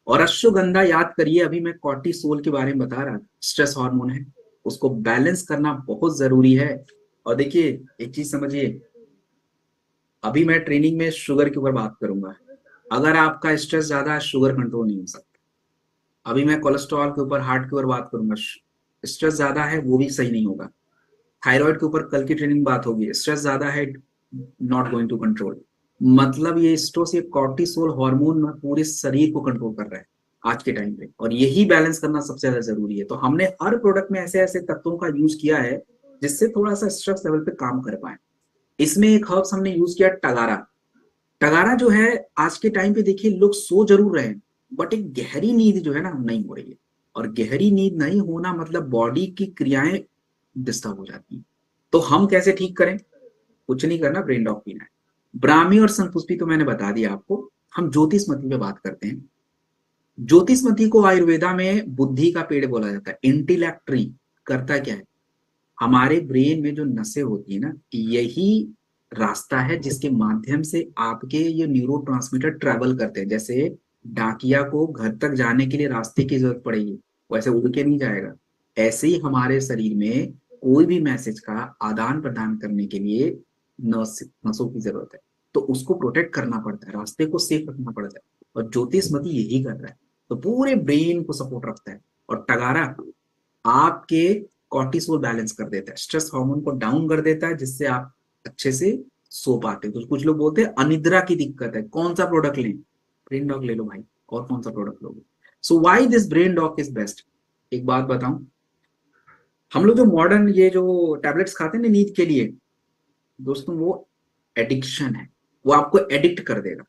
और अश्वगंधा याद करिए, अभी मैं कॉर्टिसोल के बारे में बता रहा, स्ट्रेस हार्मोन है, उसको बैलेंस करना बहुत जरूरी है। और देखिए एक चीज समझिए, अभी मैं ट्रेनिंग में शुगर के ऊपर बात करूंगा। अगर आपका स्ट्रेस ज्यादा है, शुगर कंट्रोल नहीं हो सकता। अभी मैं कोलेस्ट्रॉल के ऊपर, हार्ट के ऊपर बात करूंगा, स्ट्रेस ज्यादा है वो भी सही नहीं होगा। थायराइड के ऊपर कल की ट्रेनिंग बात होगी, स्ट्रेस ज्यादा है, नॉट गोइंग टू कंट्रोल। मतलब ये स्ट्रेस, ये कॉर्टिसोल हार्मोन ना पूरे शरीर को कंट्रोल कर रहा है आज के टाइम पे, और यही बैलेंस करना सबसे ज्यादा जरूरी है। तो हमने हर प्रोडक्ट में ऐसे ऐसे तत्वों का यूज किया है जिससे थोड़ा सा स्ट्रेस लेवल पे काम कर पाए। इसमें एक हर्ब्स हमने यूज किया टगारा। टगारा जो है, आज के टाइम पे देखिए लोग सो जरूर रहे हैं, बट एक गहरी नींद जो है ना नहीं हो रही है। और गहरी नींद नहीं होना मतलब बॉडी की क्रियाएं डिस्टर्ब हो जाती हैं। तो हम कैसे ठीक करें? कुछ नहीं करना, ब्रेन डॉग पीना है। ब्राह्मी और संतुष्टि तो मैंने बता दिया आपको। हम ज्योतिषमती पे बात करते हैं। ज्योतिषमती को आयुर्वेदा में बुद्धि का पेड़ बोला जाता है, इंटेलेक्ट ट्री। करता क्या है, हमारे ब्रेन में जो नसें होती है ना, यही रास्ता है जिसके माध्यम से आपके ये न्यूरोट्रांसमीटर ट्रेवल करते हैं। जैसे डाकिया को घर तक जाने के लिए रास्ते की जरूरत पड़ेगी, वैसे उड़ के नहीं जाएगा। ऐसे ही हमारे शरीर में कोई भी मैसेज का आदान प्रदान करने के लिए नसों की जरूरत है, तो उसको प्रोटेक्ट करना पड़ता है, रास्ते को सेफ रखना पड़ता है। और ज्योतिषमती यही कर रहा है, तो पूरे ब्रेन को सपोर्ट रखता है। और टगारा आपके कॉर्टिसोल बैलेंस कर देता है, स्ट्रेस हार्मोन को डाउन कर देता है, जिससे आप अच्छे से सो पाते हैं। तो कुछ लोग बोलते हैं अनिद्रा की दिक्कत है, कौन सा प्रोडक्ट लें? ब्रेन डॉग ले लो भाई, और कौन सा प्रोडक्ट लोगे? So why this brain dog is best? एक बात बताऊं, हम लोग जो मॉडर्न ये जो टैबलेट्स खाते हैं ना नींद के लिए, दोस्तों वो एडिक्शन है, वो आपको एडिक्ट कर देगा।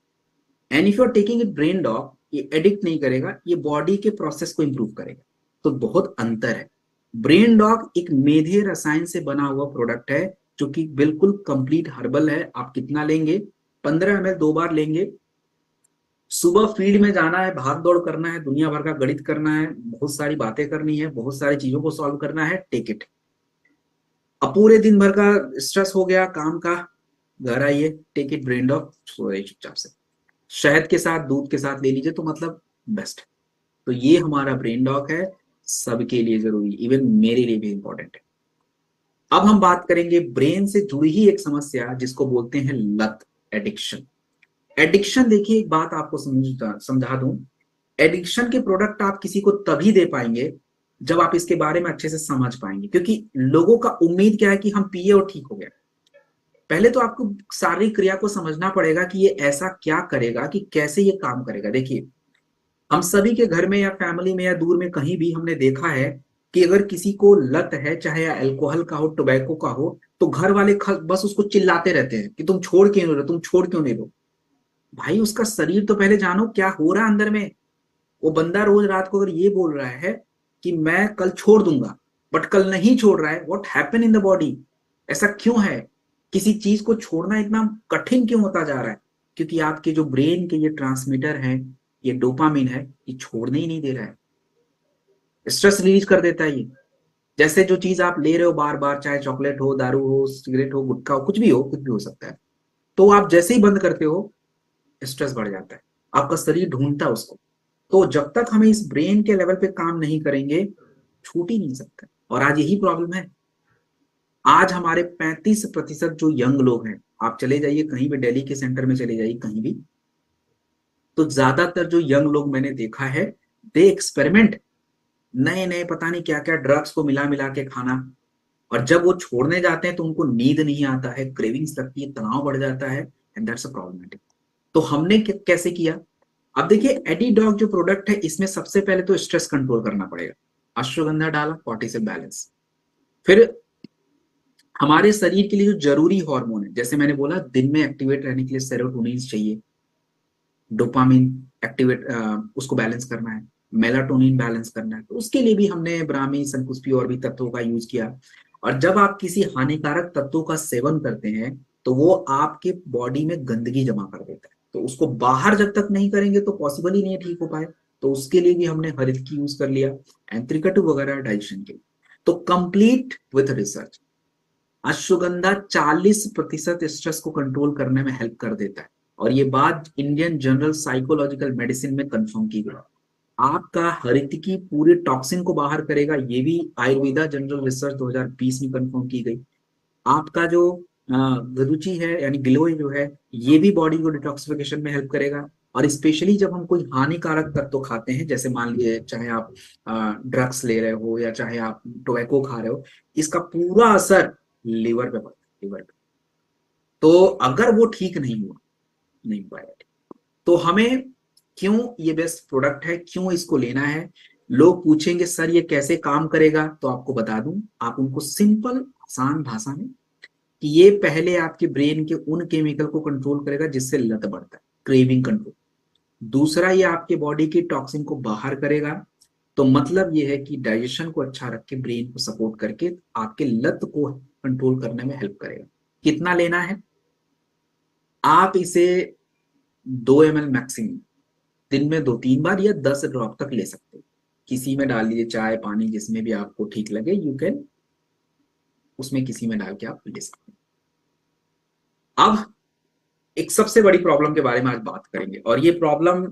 And if you are taking it brain dog, ये एडिक्ट नहीं करेगा, ये बॉडी के प्रोसेस को इंप्रूव करेगा। तो बहुत अंतर है। ब्रेन डॉग एक मेधे रसायन से बना हुआ प्रोडक्ट है, जो कि बिल्कुल कंप्लीट हर्बल है। आप कितना लेंगे? 15 ml 2 बार लेंगे। सुबह फील्ड में जाना है, भाग दौड़ करना है, दुनिया भर का गणित करना है, बहुत सारी बातें करनी है, बहुत सारी चीजों को सॉल्व करना है, टेक इट। अब पूरे दिन भर का स्ट्रेस हो गया काम का, घर आइए, टेक इट ब्रेन डॉग, सो जाइए चुपचाप से। शहद के साथ, दूध के साथ ले लीजिए, तो मतलब बेस्ट है। तो ये हमारा ब्रेन डॉग है, सबके लिए जरूरी, इवन मेरे लिए भी इंपॉर्टेंट है। अब हम बात करेंगे ब्रेन से जुड़ी ही एक समस्या जिसको बोलते हैं लत, एडिक्शन। एडिक्शन देखिए, एक बात आपको समझा दूं, एडिक्शन के प्रोडक्ट आप किसी को तभी दे पाएंगे जब आप इसके बारे में अच्छे से समझ पाएंगे। क्योंकि लोगों का उम्मीद क्या है कि हम पिए और ठीक हो गए। पहले तो आपको शारीरिक क्रिया को समझना पड़ेगा कि ये ऐसा क्या करेगा, कि कैसे ये काम करेगा। देखिए, हम सभी के घर में या फैमिली में या दूर में कहीं भी हमने देखा है कि अगर किसी को लत है, चाहे अल्कोहल का हो, टोबैको का हो, तो घर वाले बस उसको चिल्लाते रहते हैं कि तुम छोड़ क्यों नहीं रहे, तुम छोड़ क्यों नहीं रहे। भाई उसका शरीर तो पहले जानो क्या हो रहा है अंदर में। वो बंदा रोज रात को अगर ये बोल रहा है कि मैं कल छोड़ दूंगा, बट कल नहीं छोड़ रहा है, what happen in the body? ऐसा क्यों है? किसी चीज को छोड़ना इतना कठिन क्यों होता जा रहा है? क्योंकि आपके जो ब्रेन के ये ट्रांसमीटर हैं, ये डोपामिन है, ये छोड़ने ही नहीं दे रहा है, स्ट्रेस रिलीज कर देता है ये। जैसे जो चीज आप ले रहे हो बार बार, चाहे चॉकलेट हो, दारू हो, सिगरेट हो, गुटखा हो, कुछ भी हो, कुछ भी हो सकता है, तो आप जैसे ही बंद करते हो स्ट्रेस बढ़ जाता है, आपका शरीर ढूंढता है उसको। तो जब तक हम इस ब्रेन के लेवल पे काम नहीं करेंगे, छूट ही नहीं सकता। और आज यही प्रॉब्लम है। आज हमारे 35% जो यंग लोग हैं, आप चले जाइए कहीं भी, दिल्ली के सेंटर में चले जाइए कहीं भी, तो ज्यादातर जो यंग लोग मैंने देखा है, दे एक्सपेरिमेंट नए नए पता नहीं क्या क्या ड्रग्स को मिला मिला के खाना। और जब वो छोड़ने जाते हैं तो उनको नींद नहीं आता है, क्रेविंग्स लगती है, तनाव बढ़ जाता है, एंड दैट्स अ प्रॉब्लमेटिक। तो हमने कैसे किया? अब देखिए, एडीडॉग जो प्रोडक्ट है, इसमें सबसे पहले तो स्ट्रेस कंट्रोल करना पड़ेगा। अश्वगंधा डाला, कॉर्टिसोल बैलेंस। फिर हमारे शरीर के लिए जो जरूरी हार्मोन है, जैसे मैंने बोला, दिन में एक्टिवेट रहने के लिए सेरोटोनिन चाहिए, डोपामिन एक्टिवेट, उसको बैलेंस करना है, मेलाटोनिन बैलेंस करना है, तो उसके लिए भी हमने ब्राह्मी, शंकुस्पी और भी तत्वों का यूज किया। और जब आप किसी हानिकारक तत्वों का सेवन करते हैं, तो वो आपके बॉडी में गंदगी जमा कर देता है, तो उसको बाहर जब तक नहीं करेंगे तो पॉसिबल ही नहीं है ठीक हो पाए। तो उसके लिए भी हमने हरित की यूज कर लिया, एंथ्रिकटू वगैरह डाइजेशन के लिए। तो complete with research, ashwagandha 40% stress को कंट्रोल करने में हेल्प कर देता है। और ये बात इंडियन जनरल साइकोलॉजिकल मेडिसिन में कंफर्म की गई। आपका हरितकी पूरे टॉक्सिन को बाहर करेगा, ये भी आयुर्वेदा जनरल रिसर्च 2020 में कंफर्म की गई। आपका जो रुचि है, यानी गिलोय जो है, ये भी बॉडी को डिटॉक्सिफिकेशन में हेल्प करेगा। और स्पेशली जब हम कोई हानिकारक तत्व खाते हैं, जैसे मान लीजिए चाहे आप ड्रग्स ले रहे हो या चाहे आप टोबैको खा रहे हो, इसका पूरा असर लिवर पे पड़ता है, लिवर पे। तो अगर वो ठीक नहीं हुआ, नहीं पाया, तो हमें क्यों ये बेस्ट प्रोडक्ट है, क्यों इसको लेना है? लोग पूछेंगे सर ये कैसे काम करेगा, तो आपको बता दूं, आप उनको सिंपल आसान भाषा में, कि ये पहले आपके ब्रेन के उन केमिकल को कंट्रोल करेगा जिससे लत बढ़ता है, क्रेविंग कंट्रोल। दूसरा, ये आपके बॉडी की टॉक्सिन को बाहर करेगा। तो मतलब ये है कि डाइजेशन को अच्छा रख के, ब्रेन को सपोर्ट करके आपके लत को कंट्रोल करने में हेल्प करेगा। कितना लेना है? आप इसे 2 ml मैक्सिमम दिन में 2-3 बार या 10 ड्रॉप तक ले सकते हो। किसी में डाल लीजिए, चाय पानी जिसमें भी आपको ठीक लगे, यू कैन, उसमें किसी में डाल के आप ले सकते हैं। अब एक सबसे बड़ी प्रॉब्लम के बारे में आज बात करेंगे, और ये प्रॉब्लम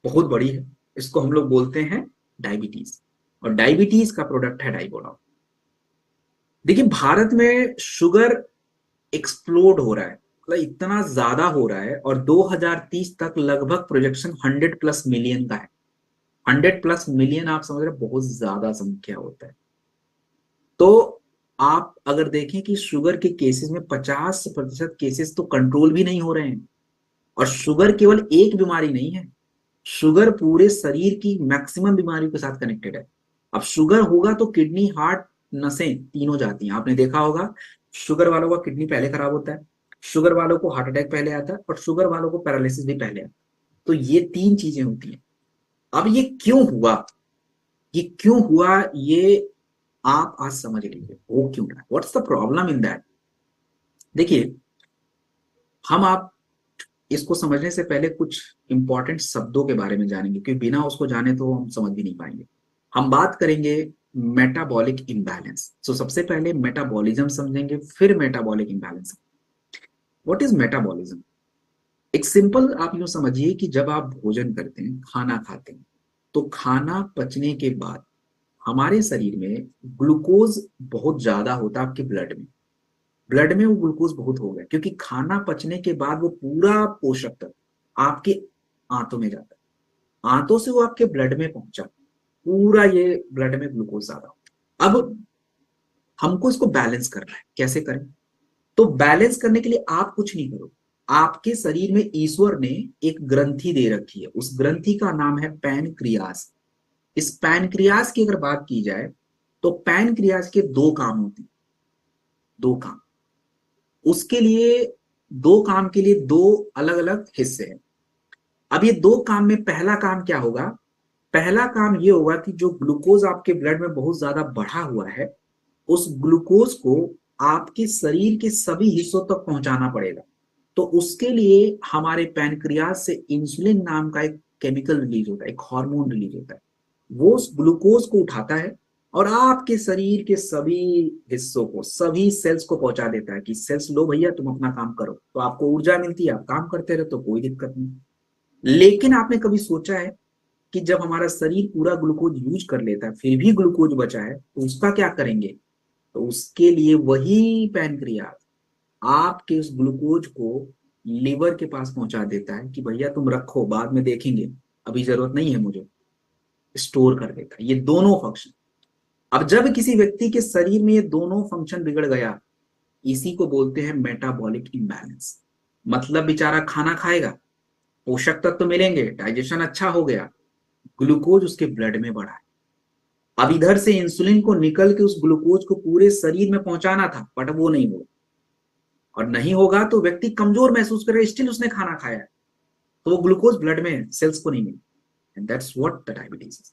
बहुत बड़ी है। इसको हम लोग बोलते हैं डायबिटीज, और डायबिटीज का प्रोडक्ट है डाइबोडॉन। देखिए, भारत में शुगर एक्सप्लोड हो रहा है, मतलब इतना ज्यादा हो रहा है, और 2030 तक लगभग प्रोजेक्शन 100+ मिलियन का है। 100+ मिलियन, आप समझ रहे हैं, बहुत ज्यादा संख्या होता है। तो आप अगर देखें कि शुगर के केसेस में 50% केसेस तो कंट्रोल भी नहीं हो रहे हैं। और शुगर केवल एक बीमारी नहीं है, शुगर पूरे शरीर की मैक्सिमम बीमारियों के साथ कनेक्टेड है। अब शुगर होगा तो किडनी, हार्ट, नसें तीनों जाती हैं। आपने देखा होगा, शुगर वालों का किडनी पहले खराब होता है, शुगर वालों को हार्ट अटैक पहले आता है, और शुगर वालों को पैरालिसिस भी पहले आता है। तो ये 3 चीजें होती हैं। अब ये क्यों हुआ, ये क्यों हुआ, ये आप आज समझ लीजिए वो क्यों रहा है, what's the problem in that. देखिए, हम आप इसको समझने से पहले कुछ इंपॉर्टेंट शब्दों के बारे में जानेंगे, क्योंकि बिना उसको जाने तो हम समझ भी नहीं पाएंगे। हम बात करेंगे मेटाबॉलिक इम्बैलेंस। तो सबसे पहले मेटाबॉलिज्म समझेंगे, फिर metabolic imbalance. What is metabolism? एक सिंपल आप यूं समझिए कि जब आप भोजन करते हैं, खाना खाते हैं, तो खाना पचने के बाद हमारे शरीर में ग्लूकोज बहुत ज्यादा होता है, आपके ब्लड में। ब्लड में वो ग्लूकोज बहुत हो गया, क्योंकि खाना पचने के बाद वो पूरा पोषक तत्व आपके आंतों में जाता है, आंतों से वो आपके ब्लड में पहुंचा, पूरा ये ब्लड में ग्लूकोज ज्यादा। अब हमको इसको बैलेंस करना है, कैसे करें? तो बैलेंस करने के लिए आप कुछ नहीं करो, आपके शरीर में ईश्वर ने एक ग्रंथि दे रखी है, उस ग्रंथि का नाम है पैनक्रियास। इस पैनक्रियास की अगर बात की जाए, तो पैनक्रियास के 2 काम होते हैं, 2 काम। उसके लिए, 2 काम के लिए 2 अलग अलग हिस्से हैं। अब ये 2 काम में पहला काम क्या होगा, पहला काम ये होगा कि जो ग्लूकोज आपके ब्लड में बहुत ज्यादा बढ़ा हुआ है, उस ग्लूकोज को आपके शरीर के सभी हिस्सों तक पहुंचाना पड़ेगा। तो उसके लिए हमारे पैनक्रियाज से इंसुलिन नाम का एक केमिकल रिलीज होता है, एक हार्मोन रिलीज होता है। वो उस ग्लूकोज को उठाता है और आपके शरीर के सभी हिस्सों को, सभी सेल्स को पहुंचा देता है कि सेल्स लो भैया तुम अपना काम करो। तो आपको ऊर्जा मिलती है, आप काम करते रहो, तो कोई दिक्कत नहीं। लेकिन आपने कभी सोचा है कि जब हमारा शरीर पूरा ग्लूकोज यूज कर लेता है फिर भी ग्लूकोज बचा है तो उसका क्या करेंगे? तो उसके लिए वही पैनक्रियाज आपके उस ग्लूकोज को लीवर के पास पहुंचा देता है कि भैया तुम रखो, बाद में देखेंगे, अभी जरूरत नहीं है मुझे, स्टोर कर देता है। ये दोनों फंक्शन, अब जब किसी व्यक्ति के शरीर में ये दोनों फंक्शन बिगड़ गया, इसी को बोलते हैं मेटाबॉलिक इम्बैलेंस। मतलब बेचारा खाना खाएगा, पोषक तत्व तो मिलेंगे, डाइजेशन अच्छा हो गया, ग्लूकोज उसके ब्लड में बढ़ा है। अब इधर से इंसुलिन को निकल के उस ग्लूकोज को पूरे शरीर में पहुंचाना था, बट वो नहीं हुआ। और नहीं होगा तो व्यक्ति कमजोर महसूस करेगा, स्टिल उसने खाना खाया है, तो वो ग्लूकोज ब्लड में सेल्स को नहीं मिला। And that's what the diabetes is.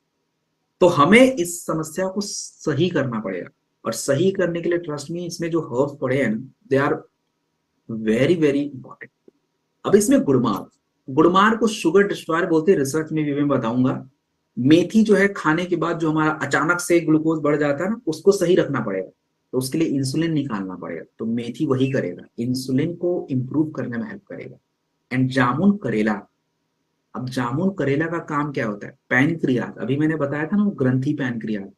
तो हमें इस समस्या को सही करना पड़ेगा, और सही करने के लिए ट्रस्ट में इसमें जो हर्ब्स पड़े हैं ना, they are very very important. अब इसमें गुड़मार, गुड़मार को शुगर डिस्ट्रॉयर बोलते हैं, रिसर्च में भी मैं बताऊंगा। मेथी जो है, खाने के बाद जो हमारा अचानक से ग्लूकोज बढ़ जाता है ना, उसको सही रखना पड़ेगा, तो उसके लिए इंसुलिन निकालना पड़ेगा। तो मेथी वही करेगा, इंसुलिन को इंप्रूव करने में हेल्प करेगा। एंड जामुन करेला, अब जामुन करेला का काम क्या होता है? पैनक्रियाज, अभी मैंने बताया था ना वो ग्रंथि पैनक्रियाज,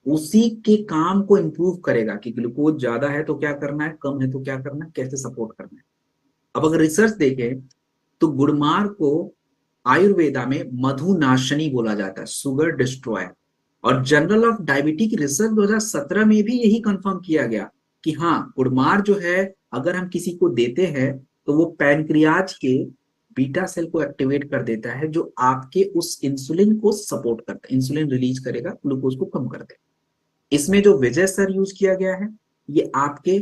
उसी के काम को इंप्रूव करेगा कि ग्लूकोज ज्यादा है तो क्या करना है, कम है तो क्या करना है, कैसे सपोर्ट करना है। अब अगर रिसर्च देखें तो गुड़मार को आयुर्वेदा में मधुनाशनी बोला जाता है, शुगर डिस्ट्रॉयर। और जर्नल ऑफ डायबिटिक रिसर्च 2017 में भी यही कंफर्म किया गया कि हाँ, गुड़मार जो है अगर हम किसी को देते हैं तो वो पैनक्रियाज के बीटा सेल को एक्टिवेट कर देता है, जो आपके उस इंसुलिन को सपोर्ट करता है, इंसुलिन रिलीज करेगा, ग्लूकोज को कम कर देगा। इसमें जो विजय सर यूज किया गया है, ये आपके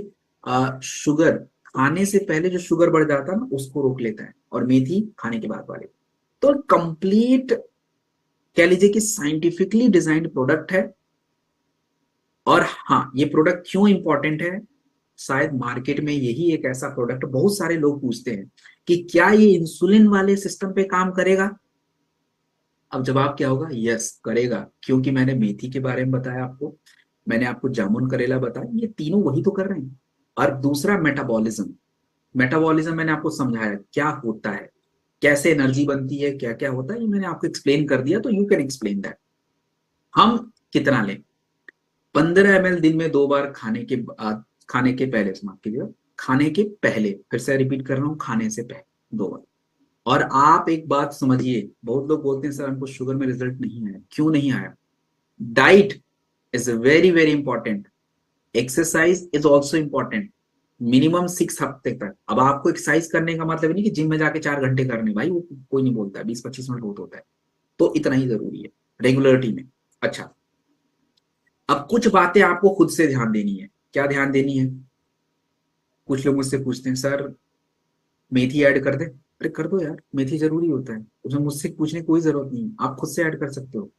शुगर, खाने से पहले जो शुगर बढ़ जाता है ना उसको रोक लेता है, और मेथी खाने के बाद वाले। तो कंप्लीट कह लीजिए कि साइंटिफिकली डिजाइंड प्रोडक्ट है। और हाँ, ये प्रोडक्ट क्यों इंपॉर्टेंट है, शायद मार्केट में यही एक ऐसा प्रोडक्ट, बहुत सारे लोग पूछते हैं कि क्या ये इंसुलिन वाले सिस्टम पे काम करेगा। अब जवाब क्या होगा? यस करेगा, क्योंकि मैंने मेथी के बारे में बताया आपको, मैंने आपको जामुन करेला बताया, ये तीनों वही तो कर रहे हैं। और दूसरा मेटाबॉलिज्म, मेटाबॉलिज्म मैंने आपको समझाया क्या होता है, कैसे एनर्जी बनती है, क्या क्या होता है, ये मैंने आपको एक्सप्लेन कर दिया, तो यू कैन एक्सप्लेन दैट। हम कितना लें? 15 ml दिन में 2 बार, खाने के बाद, खाने के पहले, समाप्त कीजिए, खाने के पहले, फिर से रिपीट कर रहा हूं, खाने से पहले 2 बार। और आप एक बात समझिए, बहुत लोग बोलते हैं सर हमको शुगर में रिजल्ट नहीं आया, क्यों नहीं आया? Diet is very very important, exercise is also important. Minimum 6 हफ्ते तक। अब आपको एक्सरसाइज करने का मतलब नहीं कि जिम में जाके 4 घंटे करने, भाई वो कोई नहीं बोलता है, 20-25 मिनट बहुत होता है। तो इतना ही जरूरी है रेगुलरिटी में। अच्छा, अब कुछ बातें आपको खुद से ध्यान देनी है। क्या ध्यान देनी है? कुछ लोग मुझसे पूछते हैं सर मेथी ऐड कर दे। अरे कर दो यार, मेथी जरूरी होता है, उसमें मुझसे पूछने की कोई जरूरत नहीं है, आप खुद से ऐड कर सकते हो।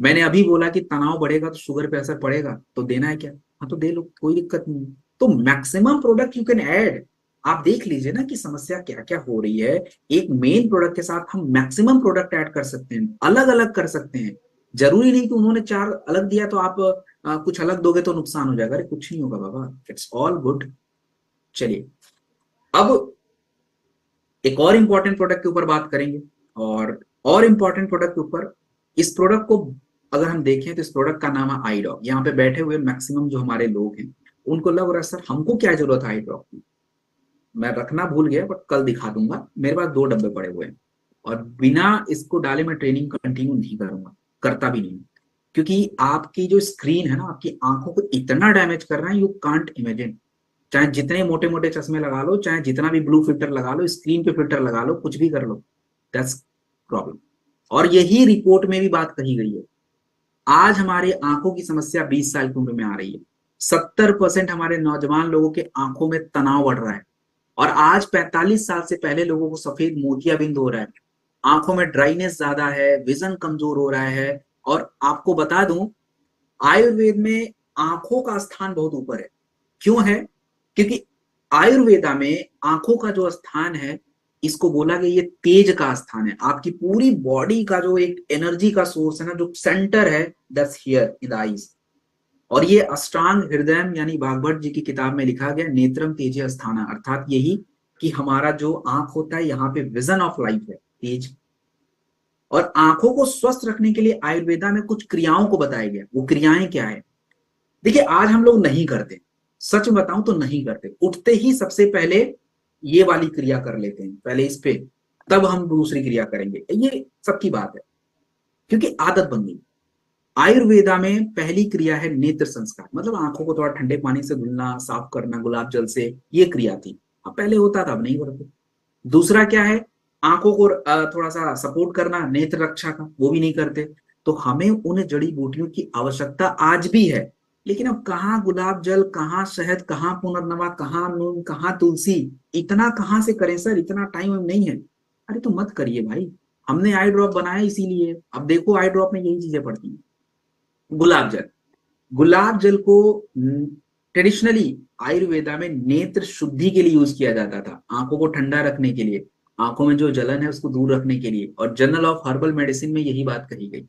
मैंने अभी बोला कि तनाव बढ़ेगा तो शुगर पे असर पड़ेगा, तो देना है क्या? हाँ तो दे लो, कोई दिक्कत नहीं। तो maximum product you can add. आप देख लीजिए ना कि समस्या क्या क्या हो रही है, एक मेन प्रोडक्ट के साथ हम मैक्सिमम प्रोडक्ट ऐड कर सकते हैं, अलग अलग कर सकते हैं। जरूरी नहीं कि उन्होंने 4 अलग दिया तो आप कुछ अलग दोगे तो नुकसान हो जाएगा। अरे कुछ नहीं होगा बाबा, इट्स ऑल गुड। चलिए, अब एक और इंपॉर्टेंट प्रोडक्ट के ऊपर बात करेंगे, और इंपॉर्टेंट प्रोडक्ट के ऊपर। इस प्रोडक्ट को अगर हम देखें तो इस प्रोडक्ट का नाम है आई ड्रॉप। यहाँ पे बैठे हुए मैक्सिमम जो हमारे लोग हैं उनको लग रहा है सर हमको क्या जरूरत है आई ड्रॉप की, मैं रखना भूल गया बट कल दिखा दूंगा, मेरे पास 2 डब्बे पड़े हुए हैं। और बिना इसको डाले मैं ट्रेनिंग कंटिन्यू नहीं करूंगा, करता भी नहीं, क्योंकि आपकी जो स्क्रीन है ना, आपकी आंखों को इतना डैमेज कर रहा है, यू कांट इमेजिन। चाहे जितने मोटे मोटे चश्मे लगा लो, चाहे जितना भी ब्लू फिल्टर लगा लो, स्क्रीन पे फिल्टर लगा लो, कुछ भी कर लो, दैट्स प्रॉब्लम। और यही रिपोर्ट में भी बात कही गई है। आज हमारे आंखों की समस्या 20 साल की उम्र में आ रही है। 70% हमारे नौजवान लोगों के आंखों में तनाव बढ़ रहा है। और आज 45 साल से पहले लोगों को सफेद मोतियाबिंद हो रहा है, आंखों में ड्राइनेस ज्यादा है, विजन कमजोर हो रहा है, और आपको बता दूं, आयुर्वेद में आंखों का स्थान बहुत ऊपर है। क्यों है? क्योंकि आयुर्वेदा में आंखों का जो स्थान है, इसको बोला गया ये तेज का स्थान है। आपकी पूरी बॉडी का जो एक एनर्जी का सोर्स है ना, जो सेंटर है, that's here in the eyes. और ये अष्टांग हृदय यानी भागवत जी की किताब में लिखा गया, नेत्रम तेज स्थाना, अर्थात यही कि हमारा जो आंख होता है, यहाँ पे विजन ऑफ लाइफ है तेज। और आंखों को स्वस्थ रखने के लिए आयुर्वेदा में कुछ क्रियाओं को बताया गया। वो क्रियाएं क्या है? देखिए, आज हम लोग नहीं करते, सच बताऊं तो नहीं करते। उठते ही सबसे पहले ये वाली क्रिया कर लेते हैं, पहले इस पे, तब हम दूसरी क्रिया करेंगे। ये सबकी बात है, क्योंकि आदत बन गई। आयुर्वेदा में पहली क्रिया है नेत्र संस्कार, मतलब आंखों को थोड़ा ठंडे पानी से धुलना, साफ करना गुलाब जल से, ये क्रिया थी। अब पहले होता था, अब नहीं करते। दूसरा क्या है? आंखों को थोड़ा सा सपोर्ट करना, नेत्र रक्षा का, वो भी नहीं करते। तो हमें उन जड़ी बूटियों की आवश्यकता आज भी है, लेकिन अब कहाँ गुलाब जल, कहाँ शहद, कहाँ पुनर्नवा, कहाँ नीम, कहाँ तुलसी, इतना कहाँ से करें सर, इतना टाइम हम नहीं है। अरे तो मत करिए भाई, हमने आई ड्रॉप बनाया इसीलिए। अब देखो आई ड्रॉप में यही चीजें पड़ती हैं। गुलाब जल, गुलाब जल को ट्रेडिशनली आयुर्वेदा में नेत्र शुद्धि के लिए यूज किया जाता था, आंखों को ठंडा रखने के लिए, आंखों में जो जलन है उसको दूर रखने के लिए। और जर्नल ऑफ हर्बल मेडिसिन में यही बात कही गई।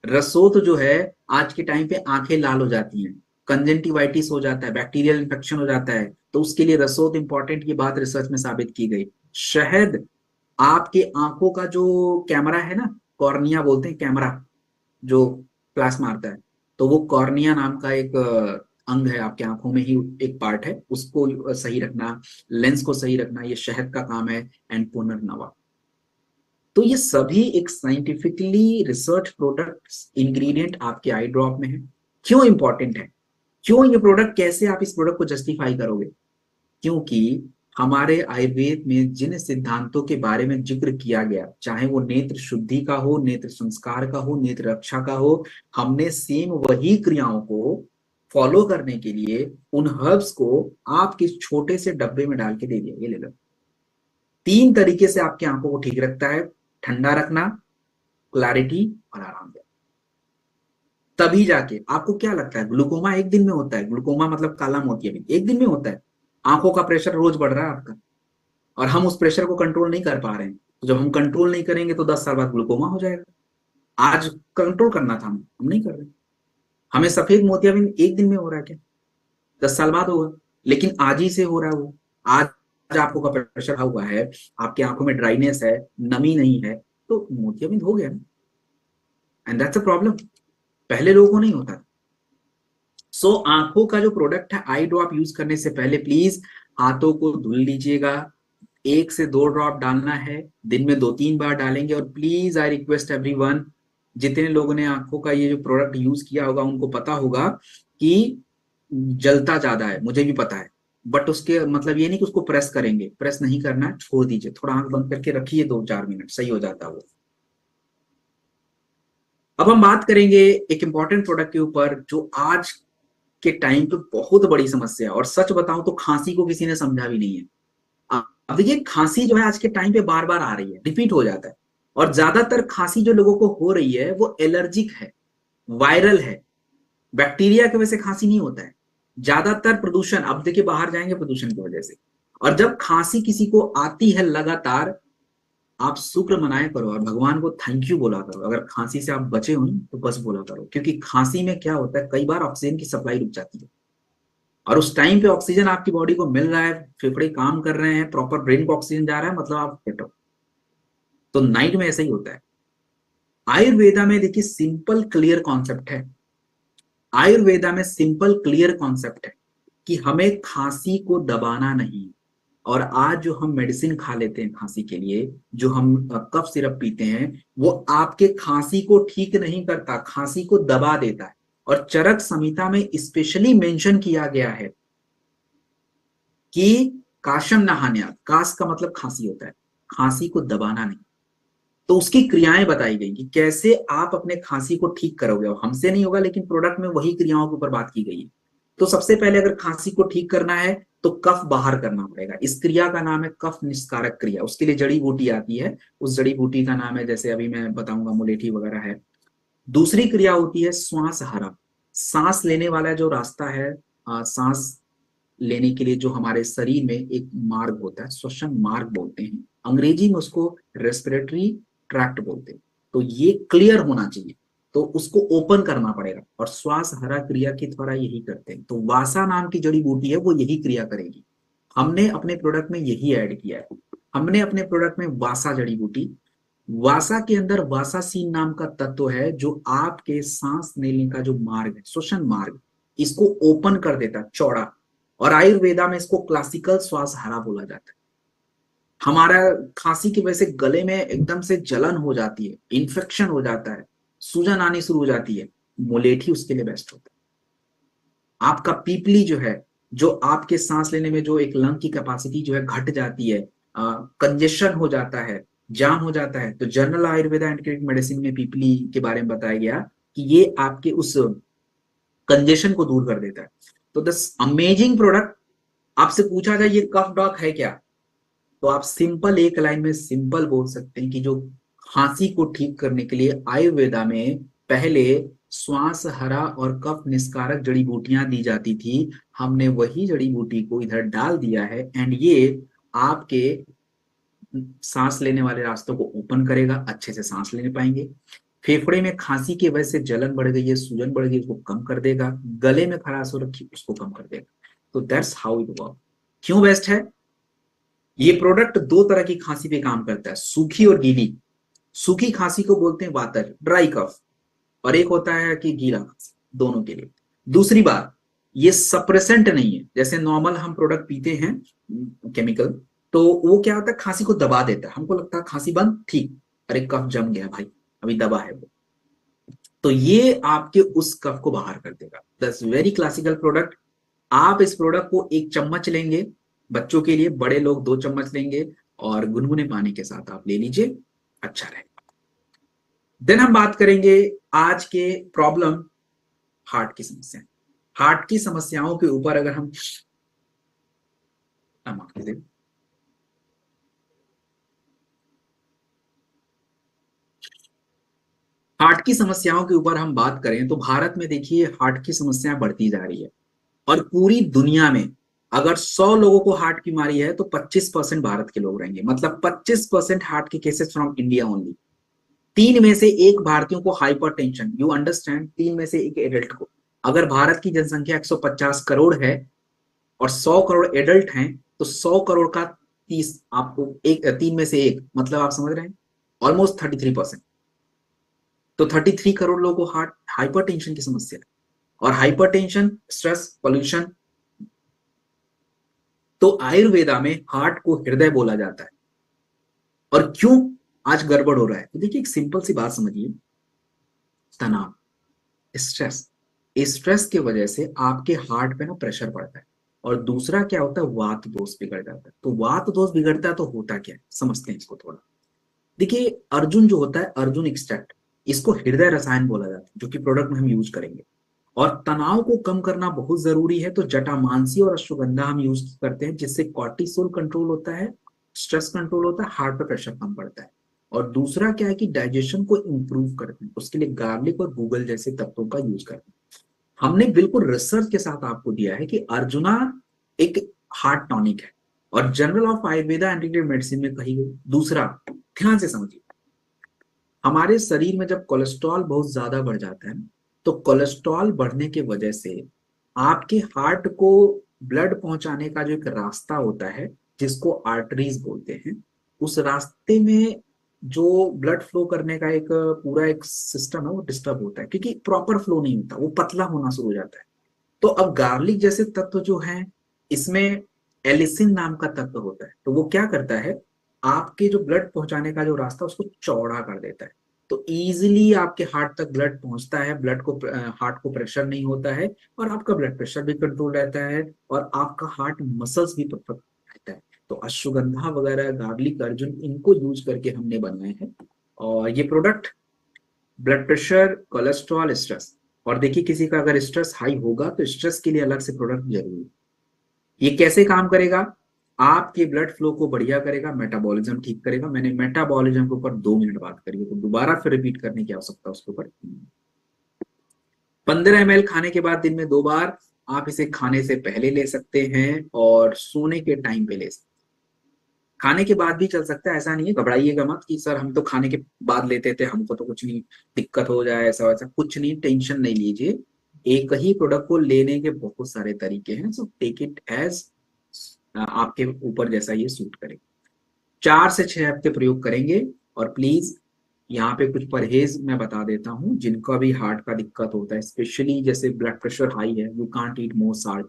रसोत जो है, आज के टाइम पे आंखें लाल हो जाती हैं, कंजेंटिवाइटिस हो जाता है, बैक्टीरियल इन्फेक्शन हो जाता है, तो उसके लिए रसोत इंपॉर्टेंट, ये बात रिसर्च में साबित की गई। शहद आपके आंखों का जो कैमरा है ना, कॉर्निया बोलते हैं कैमरा, जो फ्लैश मारता है, तो वो कॉर्निया नाम का एक अंग है आपके आंखों में ही, एक पार्ट है, उसको सही रखना, लेंस को सही रखना, ये शहद का काम है। एंड पुनर्नवा। तो ये सभी एक साइंटिफिकली रिसर्च प्रोडक्ट्स, इंग्रेडिएंट आपके आई ड्रॉप में है। क्यों इंपॉर्टेंट है? क्यों ये प्रोडक्ट, कैसे आप इस प्रोडक्ट को जस्टिफाई करोगे? क्योंकि हमारे आयुर्वेद में जिन सिद्धांतों के बारे में जिक्र किया गया, चाहे वो नेत्र शुद्धि का हो, नेत्र संस्कार का हो, नेत्र रक्षा का हो, हमने सेम वही क्रियाओं को फॉलो करने के लिए उन हर्ब्स को आपके छोटे से डब्बे में डाल के दे दिया, ये ले लो। 3 तरीके से आपकी आंखों को ठीक रखता है, ठंडा रखना, क्लैरिटी और आराम देना। तभी जाके आपको क्या लगता है, ग्लूकोमा एक दिन में होता है? ग्लूकोमा मतलब काला मोतियाबिंद एक दिन में होता है? आंखों का प्रेशर रोज बढ़ रहा है आपका, और हम उस प्रेशर को कंट्रोल नहीं कर पा रहे हैं। तो जब हम कंट्रोल नहीं करेंगे तो 10 साल बाद ग्लूकोमा हो जाएगा। आज कंट्रोल करना था, हम नहीं कर रहे। हमें सफेद मोतियाबिंद एक दिन में हो रहा है क्या? 10 साल बाद होगा, लेकिन आज ही से हो रहा है वो। आज आपको का प्रेशर हुआ है, आपकी आंखों में ड्राइनेस है, नमी नहीं है, तो मोतियाबिंद हो गया ना। एंड दैट्स अ प्रॉब्लम, पहले लोगों को नहीं होता था। सो आंखों का जो प्रोडक्ट है, आई ड्रॉप यूज करने से पहले प्लीज हाथों को धुल लीजिएगा। 1 से 2 ड्रॉप डालना है, दिन में 2-3 बार डालेंगे। और प्लीज आई रिक्वेस्ट एवरीवन, जितने लोगों ने आंखों का ये जो प्रोडक्ट यूज किया होगा उनको पता होगा कि जलता ज्यादा है, मुझे भी पता है। बट उसके मतलब ये नहीं कि उसको प्रेस करेंगे, प्रेस नहीं करना है, छोड़ दीजिए, थोड़ा आंख बंद करके रखिए, 2-4 मिनट सही हो जाता है वो। अब हम बात करेंगे एक इंपॉर्टेंट प्रोडक्ट के ऊपर, जो आज के टाइम पे बहुत बड़ी समस्या है। और सच बताऊं तो खांसी को किसी ने समझा भी नहीं है। अब देखिए, खांसी जो है आज के टाइम पे बार बार आ रही है, रिपीट हो जाता है। और ज्यादातर खांसी जो लोगों को हो रही है वो एलर्जिक है, वायरल है, बैक्टीरिया की वजह से खांसी नहीं होता है। ज्यादातर प्रदूषण, अब देखिए बाहर जाएंगे प्रदूषण की वजह से। और जब खांसी किसी को आती है लगातार, आप शुक्र मनाया करो और भगवान को थैंक यू बोला करो। अगर खांसी से आप बचे हो तो बस बोला करो, क्योंकि खांसी में क्या होता है, कई बार ऑक्सीजन की सप्लाई रुक जाती है, और उस टाइम पे ऑक्सीजन आपकी बॉडी को मिल रहा है, फेफड़े काम कर रहे हैं, प्रॉपर ब्रेन को ऑक्सीजन जा रहा है, मतलब आप फिट हो। तो नाइट में ऐसा ही होता है। आयुर्वेदा में देखिए सिंपल क्लियर कॉन्सेप्ट है, आयुर्वेदा में सिंपल क्लियर कॉन्सेप्ट है कि हमें खांसी को दबाना नहीं। और आज जो हम मेडिसिन खा लेते हैं खांसी के लिए, जो हम कफ सिरप पीते हैं, वो आपके खांसी को ठीक नहीं करता, खांसी को दबा देता है। और चरक संहिता में स्पेशली मेंशन किया गया है कि काशम नहान्यात, काश का मतलब खांसी होता है, खांसी को दबाना नहीं। तो उसकी क्रियाएं बताई गई कि कैसे आप अपने खांसी को ठीक करोगे। और हमसे नहीं होगा, लेकिन प्रोडक्ट में वही क्रियाओं के ऊपर बात की गई है। तो सबसे पहले अगर खांसी को ठीक करना है तो कफ बाहर करना पड़ेगा। इस क्रिया का नाम है कफ निस्कारक क्रिया। उसके लिए जड़ी बूटी आती है, उस जड़ी बूटी का नाम है, जैसे अभी मैं बताऊंगा, मुलेठी वगैरह है। दूसरी क्रिया होती है श्वास हरा। सांस लेने वाला जो रास्ता है, सांस लेने के लिए जो हमारे शरीर में एक मार्ग होता है, श्वसन मार्ग बोलते हैं, अंग्रेजी में उसको रेस्पिरेटरी ट्रैक्ट बोलते हैं। तो ये क्लियर होना चाहिए, तो उसको ओपन करना पड़ेगा, और श्वास हरा क्रिया के द्वारा यही करते हैं। तो वासा नाम की जड़ी बूटी है, वो यही क्रिया करेगी। हमने अपने प्रोडक्ट में यही ऐड किया है। हमने अपने प्रोडक्ट में वासा जड़ी बूटी, वासा के अंदर वासासीन नाम का तत्व है जो आपके सांस लेने का जो मार्ग है, श्वसन मार्ग, इसको ओपन कर देता है, चौड़ा। और आयुर्वेदा में इसको क्लासिकल श्वास हरा बोला जाता है। हमारा खांसी की वजह से गले में एकदम से जलन हो जाती है, इन्फेक्शन हो जाता है, सूजन आनी शुरू हो जाती है, मुलेठी उसके लिए बेस्ट होता है। आपका पीपली जो है, जो आपके सांस लेने में जो एक लंग की कैपेसिटी जो है घट जाती है, कंजेशन हो जाता है, जाम हो जाता है, तो जनरल आयुर्वेदा एंटीबायोटिक मेडिसिन में पीपली के बारे में बताया गया कि ये आपके उस कंजेशन को दूर कर देता है। तो दिस अमेजिंग प्रोडक्ट, आपसे पूछा जाए ये कफ डॉक है क्या, तो आप सिंपल एक लाइन में सिंपल बोल सकते हैं कि जो खांसी को ठीक करने के लिए आयुर्वेदा में पहले श्वास हरा और कफ निस्कारक जड़ी बूटियां दी जाती थी, हमने वही जड़ी बूटी को इधर डाल दिया है, एंड ये आपके सांस लेने वाले रास्तों को ओपन करेगा, अच्छे से सांस लेने पाएंगे। फेफड़े में खांसी की वजह से जलन बढ़ गई है, सूजन बढ़ गई, उसको कम कर देगा। गले में खराश हो रखी, उसको कम कर देगा। तो दैट्स हाउ इट वर्क। क्यों बेस्ट है? ये प्रोडक्ट दो तरह की खांसी पे काम करता है, सूखी और गीली। सूखी खांसी को बोलते हैं वातर, ड्राई कफ, और एक होता है कि गीला खांसी, दोनों के लिए। दूसरी बात, ये सप्रेसेंट नहीं है, जैसे नॉर्मल हम प्रोडक्ट पीते हैं केमिकल, तो वो क्या होता है, खांसी को दबा देता है, हमको लगता है खांसी बंद, ठीक, अरे कफ जम गया भाई, अभी दबा है वो, तो ये आपके उस कफ को बाहर कर देगा। दस वेरी क्लासिकल प्रोडक्ट। आप इस प्रोडक्ट को एक चम्मच लेंगे, बच्चों के लिए, बड़े लोग 2 चम्मच लेंगे, और गुनगुने पानी के साथ आप ले लीजिए, अच्छा रहेगा। देन हम बात करेंगे आज के प्रॉब्लम, हार्ट की समस्या। हार्ट की समस्याओं के ऊपर अगर हम हार्ट की समस्याओं के ऊपर हम बात करें तो भारत में देखिए हार्ट की समस्याएं बढ़ती जा रही है, और पूरी दुनिया में अगर 100 लोगों को हार्ट की बीमारी है तो 25% भारत के लोग रहेंगे, मतलब 25% हार्ट के केसेस फ्रॉम इंडिया ओनली। 3 में से 1 भारतीयों को हाइपर टेंशन, यू अंडरस्टैंड, 3 में से 1 एडल्ट को। अगर भारत की जनसंख्या 150 करोड़ है और 100 करोड़ एडल्ट हैं, तो 100 करोड़ का 30 आपको एक, 3 में से 1, मतलब आप समझ रहे हैं, ऑलमोस्ट 33%। तो 33 करोड़ लोगों को हार्ट हाइपर टेंशन की समस्या है, और हाइपर टेंशन, स्ट्रेस, पोल्यूशन। तो आयुर्वेदा में हार्ट को हृदय बोला जाता है। और क्यों आज गड़बड़ हो रहा है, तो देखिए एक सिंपल सी बात समझिए, तनाव, स्ट्रेस, स्ट्रेस की वजह से आपके हार्ट पे ना प्रेशर पड़ता है, और दूसरा क्या होता है, वात दोष बिगड़ जाता है। तो वात दोष बिगड़ता है तो होता क्या है, समझते हैं इसको थोड़ा। देखिए अर्जुन जो होता है, अर्जुन एक्सट्रैक्ट, इसको हृदय रसायन बोला जाता है, जो कि प्रोडक्ट में हम यूज करेंगे। और तनाव को कम करना बहुत जरूरी है, तो जटामांसी और अश्वगंधा हम यूज करते हैं, जिससे कॉर्टिसोल कंट्रोल होता है, स्ट्रेस कंट्रोल होता है, हार्ट पे प्रेशर कम पड़ता है। और दूसरा क्या है कि डाइजेशन को इंप्रूव करते हैं, उसके लिए गार्लिक और गूगल जैसे तत्वों का यूज करते हैं। हमने बिल्कुल रिसर्च के साथ आपको दिया है कि अर्जुना एक हार्ट टॉनिक है, और जनरल ऑफ आयुर्वेदा एंटीबयोटिक मेडिसिन में कही गई। दूसरा, ध्यान से समझिए, हमारे शरीर में जब कोलेस्ट्रॉल बहुत ज्यादा बढ़ जाता है, तो कोलेस्ट्रॉल बढ़ने की वजह से आपके हार्ट को ब्लड पहुंचाने का जो एक रास्ता होता है, जिसको आर्टरीज बोलते हैं, उस रास्ते में जो ब्लड फ्लो करने का एक पूरा एक सिस्टम है, वो डिस्टर्ब होता है, क्योंकि प्रॉपर फ्लो नहीं होता, वो पतला होना शुरू हो जाता है। तो अब गार्लिक जैसे तत्व जो है, इसमें एलिसिन नाम का तत्व होता है, तो वो क्या करता है, आपके जो ब्लड पहुंचाने का जो रास्ता उसको चौड़ा कर देता है। तो इजीली आपके हार्ट तक ब्लड पहुंचता है, ब्लड को, हार्ट को प्रेशर नहीं होता है, और आपका ब्लड प्रेशर भी कंट्रोल रहता है, और आपका हार्ट मसल्स भी परफेक्ट रहता है। तो अश्वगंधा वगैरह, गार्लिक, अर्जुन, इनको यूज करके हमने बनाए हैं। और ये product blood pressure, cholesterol, stress, और देखिए किसी का अगर स्ट्रेस हाई होगा तो स्ट्रेस के लिए अलग से प्रोडक्ट जरूरी है। ये कैसे काम करेगा, आपके ब्लड फ्लो को बढ़िया करेगा, मेटाबॉलिज्म ठीक करेगा। मैंने मेटाबॉलिज्म के ऊपर 2 मिनट बात करी है, तो दोबारा फिर रिपीट करने की आवश्यकता उसके ऊपर। 15 ml खाने के बाद दिन में 2 बार। आप इसे खाने से पहले ले सकते हैं और सोने के टाइम पे ले सकते हैं। खाने के बाद भी चल सकता है, ऐसा नहीं है, घबराइएगा मत कि सर हम तो खाने के बाद लेते थे, हमको तो कुछ नहीं दिक्कत हो जाए, ऐसा वैसा कुछ नहीं, टेंशन नहीं लीजिए। एक ही प्रोडक्ट को लेने के बहुत सारे तरीके हैं, सो टेक इट एज आपके ऊपर जैसा ये सूट करे। 4 से 6 हफ्ते प्रयोग करेंगे। और प्लीज यहाँ पे कुछ परहेज मैं बता देता हूँ, जिनका भी हार्ट का दिक्कत होता है, स्पेशली जैसे ब्लड प्रेशर हाई है, you can't eat more salt.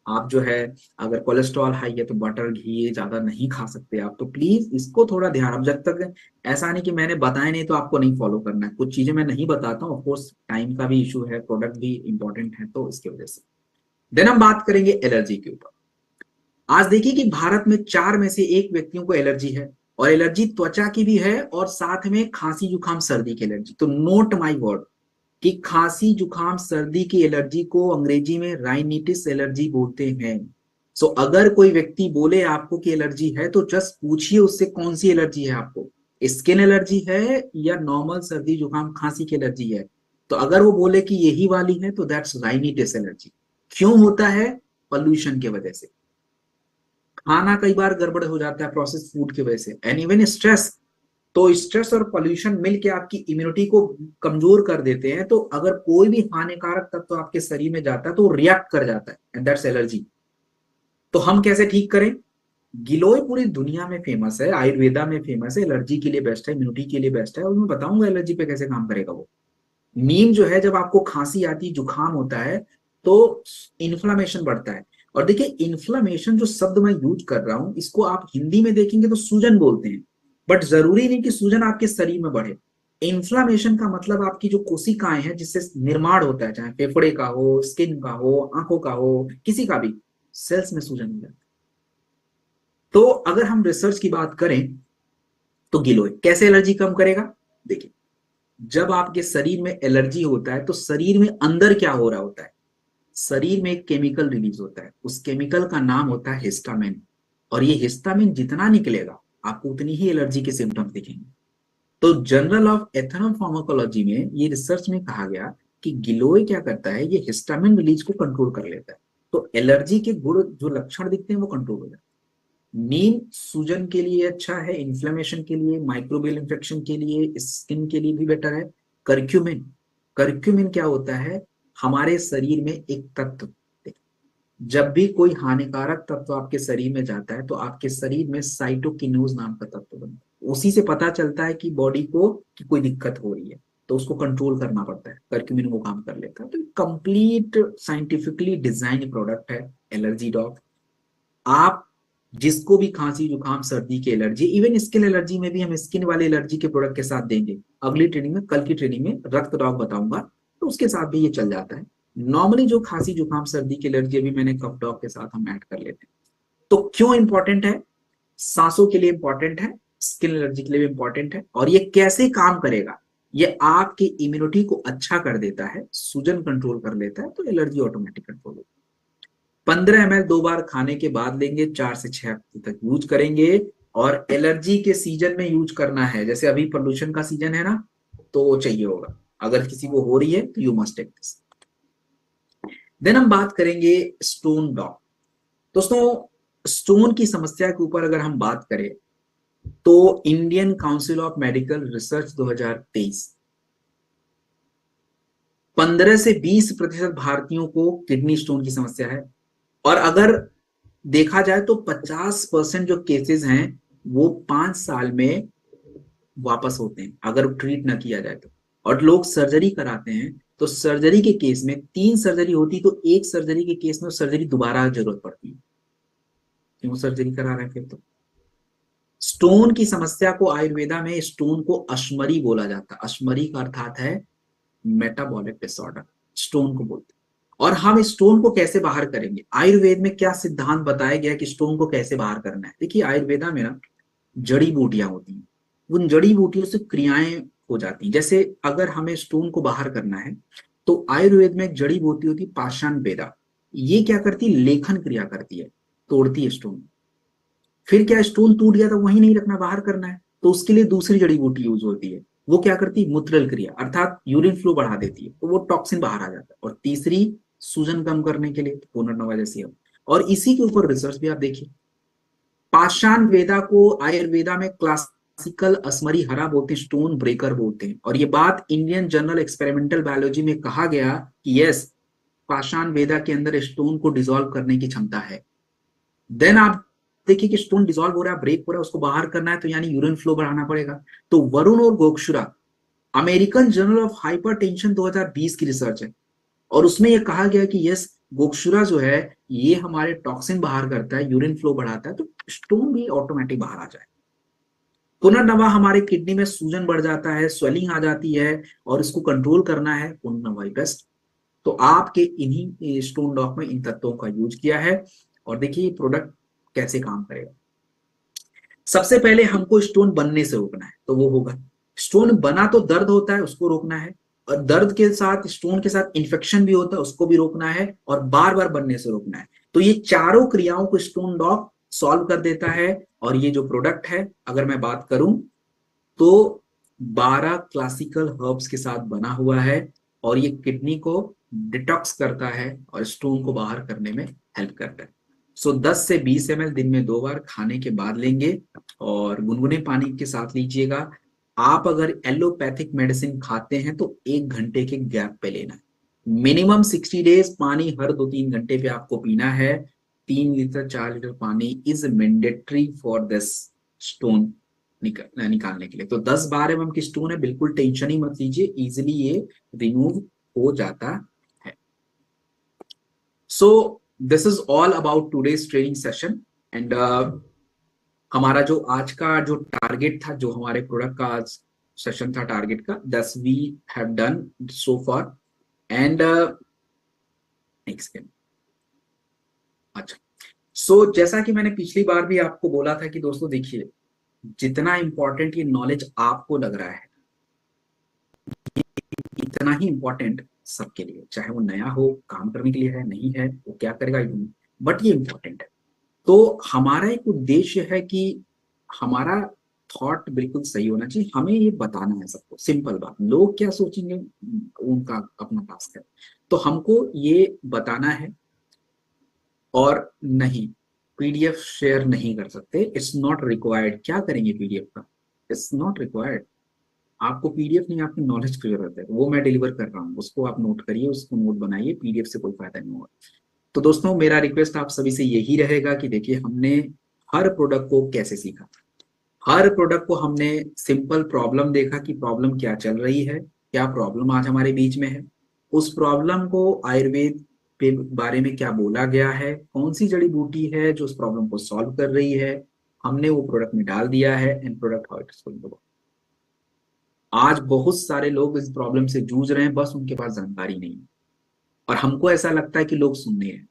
आप जो है, अगर कोलेस्ट्रॉल हाई है तो बटर घी ज्यादा नहीं खा सकते आप, तो प्लीज इसको थोड़ा ध्यान। अब जब तक ऐसा नहीं कि मैंने बताया नहीं तो आपको नहीं फॉलो करना है, कुछ चीजें मैं नहीं बताता हूँ, ऑफकोर्स टाइम का भी इशू है, प्रोडक्ट भी इंपॉर्टेंट है, तो इसकी वजह से। देन हम बात करेंगे एलर्जी के ऊपर। आज देखिए कि भारत में 4 में से 1 व्यक्तियों को एलर्जी है, और एलर्जी त्वचा की भी है, और साथ में खांसी जुकाम सर्दी की एलर्जी। तो नोट माई वर्ड कि खांसी जुकाम सर्दी की एलर्जी को अंग्रेजी में राइनिटिस एलर्जी बोलते हैं। सो अगर कोई व्यक्ति बोले आपको कि एलर्जी है, तो जस्ट पूछिए उससे कौन सी एलर्जी है आपको, स्किन एलर्जी है या नॉर्मल सर्दी जुकाम खांसी की एलर्जी है। तो अगर वो बोले कि यही वाली है तो दैट्स राइनिटिस एलर्जी। क्यों होता है? पॉल्यूशन की वजह से। खाना कई बार गड़बड़ हो जाता है प्रोसेस फूड की वजह से, एंड इवन स्ट्रेस। तो स्ट्रेस और पोल्यूशन मिलके आपकी इम्यूनिटी को कमजोर कर देते हैं, तो अगर कोई भी हानिकारक तत्व तो आपके शरीर में जाता है तो रिएक्ट कर जाता है, एंड दैट्स एलर्जी। तो हम कैसे ठीक करें? गिलोय पूरी दुनिया में फेमस है, आयुर्वेदा में फेमस है, एलर्जी के लिए बेस्ट है, इम्यूनिटी के लिए बेस्ट है, और मैं बताऊंगा एलर्जी पे कैसे काम करेगा वो। नीम जो है, जब आपको खांसी आती, जुकाम होता है, तो इन्फ्लामेशन बढ़ता है। और देखिए, इन्फ्लामेशन जो शब्द मैं यूज कर रहा हूं, इसको आप हिंदी में देखेंगे तो सूजन बोलते हैं, बट जरूरी नहीं कि सूजन आपके शरीर में बढ़े। इन्फ्लामेशन का मतलब आपकी जो कोशिकाएं हैं जिससे निर्माण होता है, चाहे फेफड़े का हो, स्किन का हो, आंखों का हो, किसी का भी, सेल्स में सूजन हो जाता है। तो अगर हम रिसर्च की बात करें, तो गिलोय कैसे एलर्जी कम करेगा? देखिए, जब आपके शरीर में एलर्जी होता है तो शरीर में अंदर क्या हो रहा होता है? शरीर में एक केमिकल रिलीज होता है, उस केमिकल का नाम होता है हिस्टामिन। और ये हिस्टामिन जितना निकलेगा, आपको उतनी ही एलर्जी के सिम्टम्स दिखेंगे। तो जर्नल ऑफ एथनोफार्माकोलॉजी में ये रिसर्च में कहा गया कि गिलोय क्या करता है, ये हिस्टामिन रिलीज को कंट्रोल कर लेता है। तो एलर्जी के गुण जो लक्षण दिखते हैं वो कंट्रोल हो जाते हैं। नीम सूजन के लिए अच्छा है, इन्फ्लेमेशन के लिए, माइक्रोबियल इन्फेक्शन के लिए, स्किन के लिए भी बेटर है। करक्यूमिन, करक्यूमिन क्या होता है? हमारे शरीर में एक तत्व, जब भी कोई हानिकारक तत्व आपके शरीर में जाता है तो आपके शरीर में साइटोकिनोज नाम का तत्व बनता है, उसी से पता चलता है कि बॉडी को कि कोई दिक्कत हो रही है, तो उसको कंट्रोल करना पड़ता है, करक्यूमिन वो काम कर लेता है। तो कंप्लीट साइंटिफिकली डिजाइन प्रोडक्ट है एलर्जी डॉग। आप जिसको भी खांसी जुकाम सर्दी की एलर्जी, इवन स्किन एलर्जी में भी हम स्किन वाले एलर्जी के प्रोडक्ट के साथ देंगे, अगली ट्रेनिंग में, कल की ट्रेनिंग में रक्त डॉग बताऊंगा, तो उसके साथ भी ये चल जाता है। नॉर्मली जो खांसी जुकाम सर्दी की एलर्जी अभी मैंने कफ डॉग के साथ हम ऐड कर लेते हैं। तो क्यों इंपॉर्टेंट है? सांसों के लिए इंपॉर्टेंट है, स्किन एलर्जी के लिए भी इंपॉर्टेंट है, और ये कैसे काम करेगा? ये आपकी इम्यूनिटी को अच्छा कर देता है, सूजन कंट्रोल कर लेता है, तो एलर्जी ऑटोमेटिक कंट्रोल होती है। 15 ml 2 बार खाने के बाद लेंगे, 4 से 6 हफ्ते तक यूज करेंगे। और एलर्जी के सीजन में यूज करना है, जैसे अभी पोल्यूशन का सीजन है ना, तो वो चाहिए होगा। अगर किसी को हो रही है तो you must take this. Then हम बात करेंगे स्टोन डॉग। दोस्तों, स्टोन की समस्या के ऊपर अगर हम बात करें, तो Indian council of medical research 2023, 15 से 20% भारतीयों को किडनी स्टोन की समस्या है। और अगर देखा जाए तो 50% जो केसेस हैं वो 5 साल में वापस होते हैं अगर ट्रीट ना किया जाए तो। और लोग सर्जरी कराते हैं, तो सर्जरी के केस में 3 सर्जरी होती, तो एक सर्जरी के केस में सर्जरी दोबारा जरूरत पड़ती है। क्यों सर्जरी करा रहे हैं फिर तो? स्टोन की समस्या को आयुर्वेदा में स्टोन को अश्मरी बोला जाता है। अश्मरी का अर्थात है मेटाबॉलिक डिसऑर्डर, स्टोन को बोलते हैं। और हम स्टोन को कैसे बाहर करेंगे? आयुर्वेद में क्या सिद्धांत बताया गया कि स्टोन को कैसे बाहर करना है? देखिए, आयुर्वेदा में ना जड़ी बूटियां होती हैं, उन जड़ी बूटियों से क्रियाएं हो जाती हैं। जैसे अगर हमें स्टोन को बाहर करना है, तो आयुर्वेद में एक जड़ी बूटी होती है पाषाण बेदा। ये क्या करती है? लेखन क्रिया करती है, तोड़ती है स्टोन। फिर क्या, स्टोन टूट गया तो वहीं नहीं रखना, बाहर करना है, तो उसके लिए दूसरी जड़ी बूटी यूज होती है, वो क्या करती है, मूत्रल क्रिया अर्थात यूरिन फ्लो बढ़ा देती है, तो वो टॉक्सिन बाहर आ जाता है। और तीसरी, सूजन कम करने के लिए, पुनर्नवा जैसी है। और इसी के ऊपर रिसर्च भी आप देखिए, पाषाण वेदा को आयुर्वेदा में क्लासिकल असमरी हरा बोलते हैं, स्टोन ब्रेकर बोलते हैं। और ये बात इंडियन जर्नल एक्सपेरिमेंटल बायोलॉजी में कहा गया कि यस, पाषाण वेदा के अंदर स्टोन को डिसॉल्व करने की क्षमता है। देन आप देखिए कि स्टोन डिसॉल्व हो रहा है, ब्रेक हो रहा है, उसको बाहर करना है तो यानी यूरिन फ्लो बढ़ाना पड़ेगा। तो वरुण और gokshura, American journal of hypertension 2020 की रिसर्च है, और उसमें यह कहा गया कि यस, गोक्षुरा जो है ये हमारे टॉक्सिन बाहर करता है, यूरिन फ्लो बढ़ाता है, तो स्टोन भी ऑटोमेटिक बाहर आ जाए। पुनर्नवा हमारे किडनी में सूजन बढ़ जाता है, स्वेलिंग आ जाती है, और इसको कंट्रोल करना है, पुनर्नवा ही बेस्ट। तो आपके इन्हीं स्टोन डॉक में इन तत्वों का यूज किया है। और देखिए प्रोडक्ट कैसे काम करेगा। सबसे पहले हमको स्टोन बनने से रोकना है, तो वो होगा, स्टोन बना तो दर्द होता है, उसको रोकना है। और दर्द के साथ स्टोन के साथ इन्फेक्शन भी होता है, उसको भी रोकना है, और बार बार बनने से रोकना है। तो ये चारों क्रियाओं को स्टोन डॉक सॉल्व कर देता है। और ये जो प्रोडक्ट है, अगर मैं बात करूं तो 12 क्लासिकल हर्ब्स के साथ बना हुआ है, और ये किडनी को डिटॉक्स करता है और स्टोन को बाहर करने में हेल्प करता है। सो 10 से 20 ml दिन में 2 बार खाने के बाद लेंगे, और गुनगुने पानी के साथ लीजिएगा। आप अगर एलोपैथिक मेडिसिन खाते हैं तो 1 घंटे के गैप पे लेना है। मिनिमम 60 डेज पानी हर 2-3 घंटे पे आपको पीना है। 3 लीटर 4 लीटर पानी is mandatory for this stone निकालने के लिए। तो 10-12 mm की स्टोन है, बिल्कुल टेंशन ही मत लीजिए, इजिली ये रिमूव हो जाता है। So this is all about today's training session. And हमारा जो आज का जो टारगेट था, जो हमारे प्रोडक्ट का आज सेशन था टारगेट का, 10 we have done so far. And next, अच्छा, सो जैसा कि मैंने पिछली बार भी आपको बोला था कि दोस्तों देखिए, जितना इंपॉर्टेंट ये नॉलेज आपको लग रहा है, इतना ही इंपॉर्टेंट सबके लिए, चाहे वो नया हो, काम करने के लिए है, नहीं है, वो क्या करेगा, बट ये इंपॉर्टेंट है। तो हमारा एक उद्देश्य है कि हमारा थॉट बिल्कुल सही होना चाहिए, हमें ये बताना है सबको, सिंपल बात, लोग क्या सोचेंगे उनका अपना टास्क है। तो हमको ये बताना है। और नहीं, पीडीएफ शेयर नहीं कर सकते, इट्स नॉट रिक्वायर्ड। क्या करेंगे पीडीएफ का, इट्स नॉट रिक्वायर्ड। आपको पीडीएफ नहीं, आपकी नॉलेज की जरूरत है, वो मैं डिलीवर कर रहा हूँ, उसको आप नोट करिए, उसको नोट बनाइए, पीडीएफ से कोई फायदा नहीं होगा। तो दोस्तों, मेरा रिक्वेस्ट आप सभी से यही रहेगा कि देखिए, हमने हर प्रोडक्ट को कैसे सीखा, हर प्रोडक्ट को हमने सिंपल प्रॉब्लम देखा कि प्रॉब्लम क्या चल रही है, क्या प्रॉब्लम आज हमारे बीच में है, उस प्रॉब्लम को आयुर्वेद के बारे में क्या बोला गया है, कौन सी जड़ी बूटी है जो उस प्रॉब्लम को सॉल्व कर रही है, हमने वो प्रोडक्ट में डाल दिया है, and product how it is going to work. आज बहुत सारे लोग इस प्रॉब्लम से जूझ रहे हैं, बस उनके पास जानकारी नहीं है, और हमको ऐसा लगता है कि लोग सुन रहे हैं।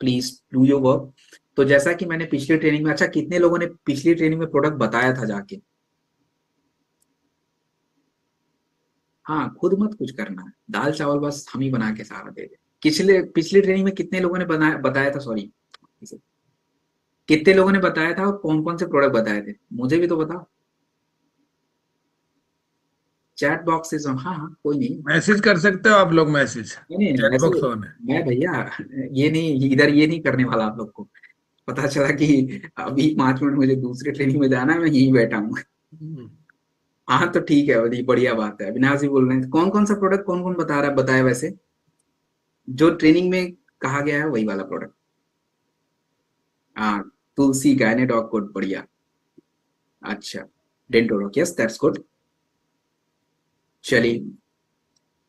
Please do your work. तो जैसा कि मैंने पिछली ट्रेनिंग में, अच्छा कितने लोगों ने पिछली ट्रेनिंग में प्रोडक्ट बताया था जाके? हाँ, खुद मत कुछ करना है, दाल चावल बस हम ही बना के सारा दे दे। पिछले पिछली ट्रेनिंग में कितने लोगों ने बताया था, सॉरी, कितने लोगों ने बताया था, और कौन कौन से प्रोडक्ट बताए थे, मुझे भी तो बताओ। चैट बॉक्सेस, हाँ हाँ, कोई नहीं। मैसेज कर सकते हो आप लोग, मैसेज नहीं नहीं, चैट वैसे बॉक्स ऑन है। मैं भैया, ये नहीं, इधर ये नहीं करने वाला आप लोग को। पता चला कि अभी 5 मिनट मुझे दूसरी ट्रेनिंग में जाना है, मैं यहीं बैठा हूँ। हम्म। हाँ तो ठीक है, बड़ी बढ़िया बात है। अविनाश जी बोल रहे हैं, कौन कौन सा प्रोडक्ट कौन कौन बता रहा है, बताया वैसे, जो ट्रेनिंग में कहा गया है वही वाला प्रोडक्ट। हाँ, तुलसी गायनेडॉग गुड, बढ़िया। अच्छा, डेंटोडॉक, यस दैट्स गुड। चलिए,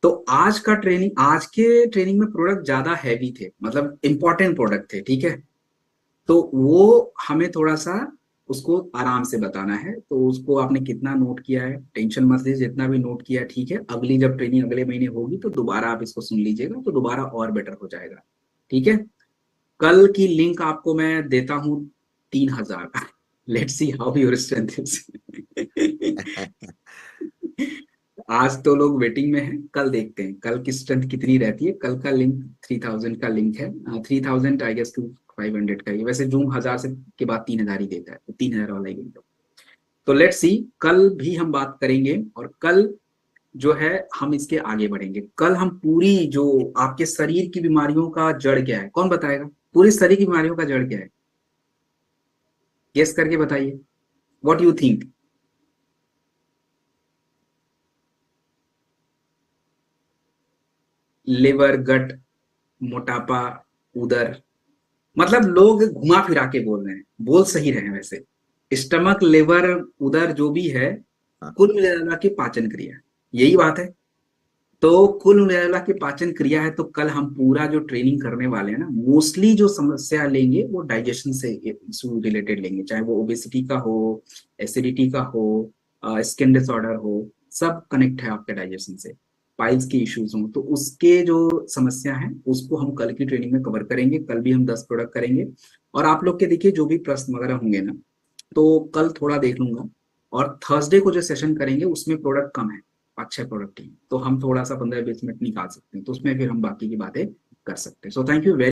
तो आज का ट्रेनिंग, आज के ट्रेनिंग में प्रोडक्ट ज्यादा हैवी थे, मतलब इंपॉर्टेंट प्रोडक्ट थे, ठीक है। तो वो हमें थोड़ा सा उसको आराम से बताना है, तो उसको आपने कितना नोट किया है, टेंशन मत लीजिए, जितना भी नोट किया है ठीक है। अगली जब ट्रेनिंग अगले महीने होगी तो दोबारा आप इसको सुन लीजिएगा, तो दोबारा और बेटर हो जाएगा, ठीक है। कल की लिंक आपको मैं देता हूँ 3,000। Let's see how your strength is. आज तो लोग वेटिंग में हैं, कल देखते हैं कल की स्ट्रेंथ कितनी रहती है। कल का लिंक 3,000 का लिंक है, 3,000 आई गेस टू 500 का ही, वैसे जूम 1,000 से के बाद 3,000 ही देता है, तो 3,000 वाला ही लिंक। तो लेट्स सी, कल भी हम बात करेंगे, और कल जो है हम इसके आगे बढ़ेंगे। कल हम पूरी जो आपके शरीर की बीमारियों का जड़ क्या है, कौन बताएगा? पूरी शरीर की बीमारियों का जड़ क्या है? गेस करके बताइए, व्हाट यू थिंक। लिवर, गट, मोटापा, उदर। मतलब लोग घुमा फिरा के बोल रहे हैं, बोल सही रहे हैं वैसे। स्टमक, लिवर, उदर जो भी है, हाँ। कुल मिला के पाचन क्रिया, यही बात है। तो कुल मिला के पाचन क्रिया है। तो कल हम पूरा जो ट्रेनिंग करने वाले हैं ना, मोस्टली जो समस्या लेंगे वो डाइजेशन से इशू रिलेटेड लेंगे, चाहे वो ओबेसिटी का हो, एसिडिटी का हो, स्किन डिसऑर्डर हो, सब कनेक्ट है आपके डाइजेशन से। पाइल्स के इश्यूज हो तो उसके जो समस्या है उसको हम कल की ट्रेनिंग में कवर करेंगे। कल भी हम 10 प्रोडक्ट करेंगे, और आप लोग के देखिए जो भी प्रश्न वगैरह होंगे ना, तो कल थोड़ा देख लूंगा। और थर्सडे को जो सेशन करेंगे उसमें प्रोडक्ट कम है, अच्छे प्रोडक्ट ही, तो हम थोड़ा सा 15-20 मिनट निकाल सकते हैं, तो उसमें फिर हम बाकी की बातें कर सकते हैं। So thank you very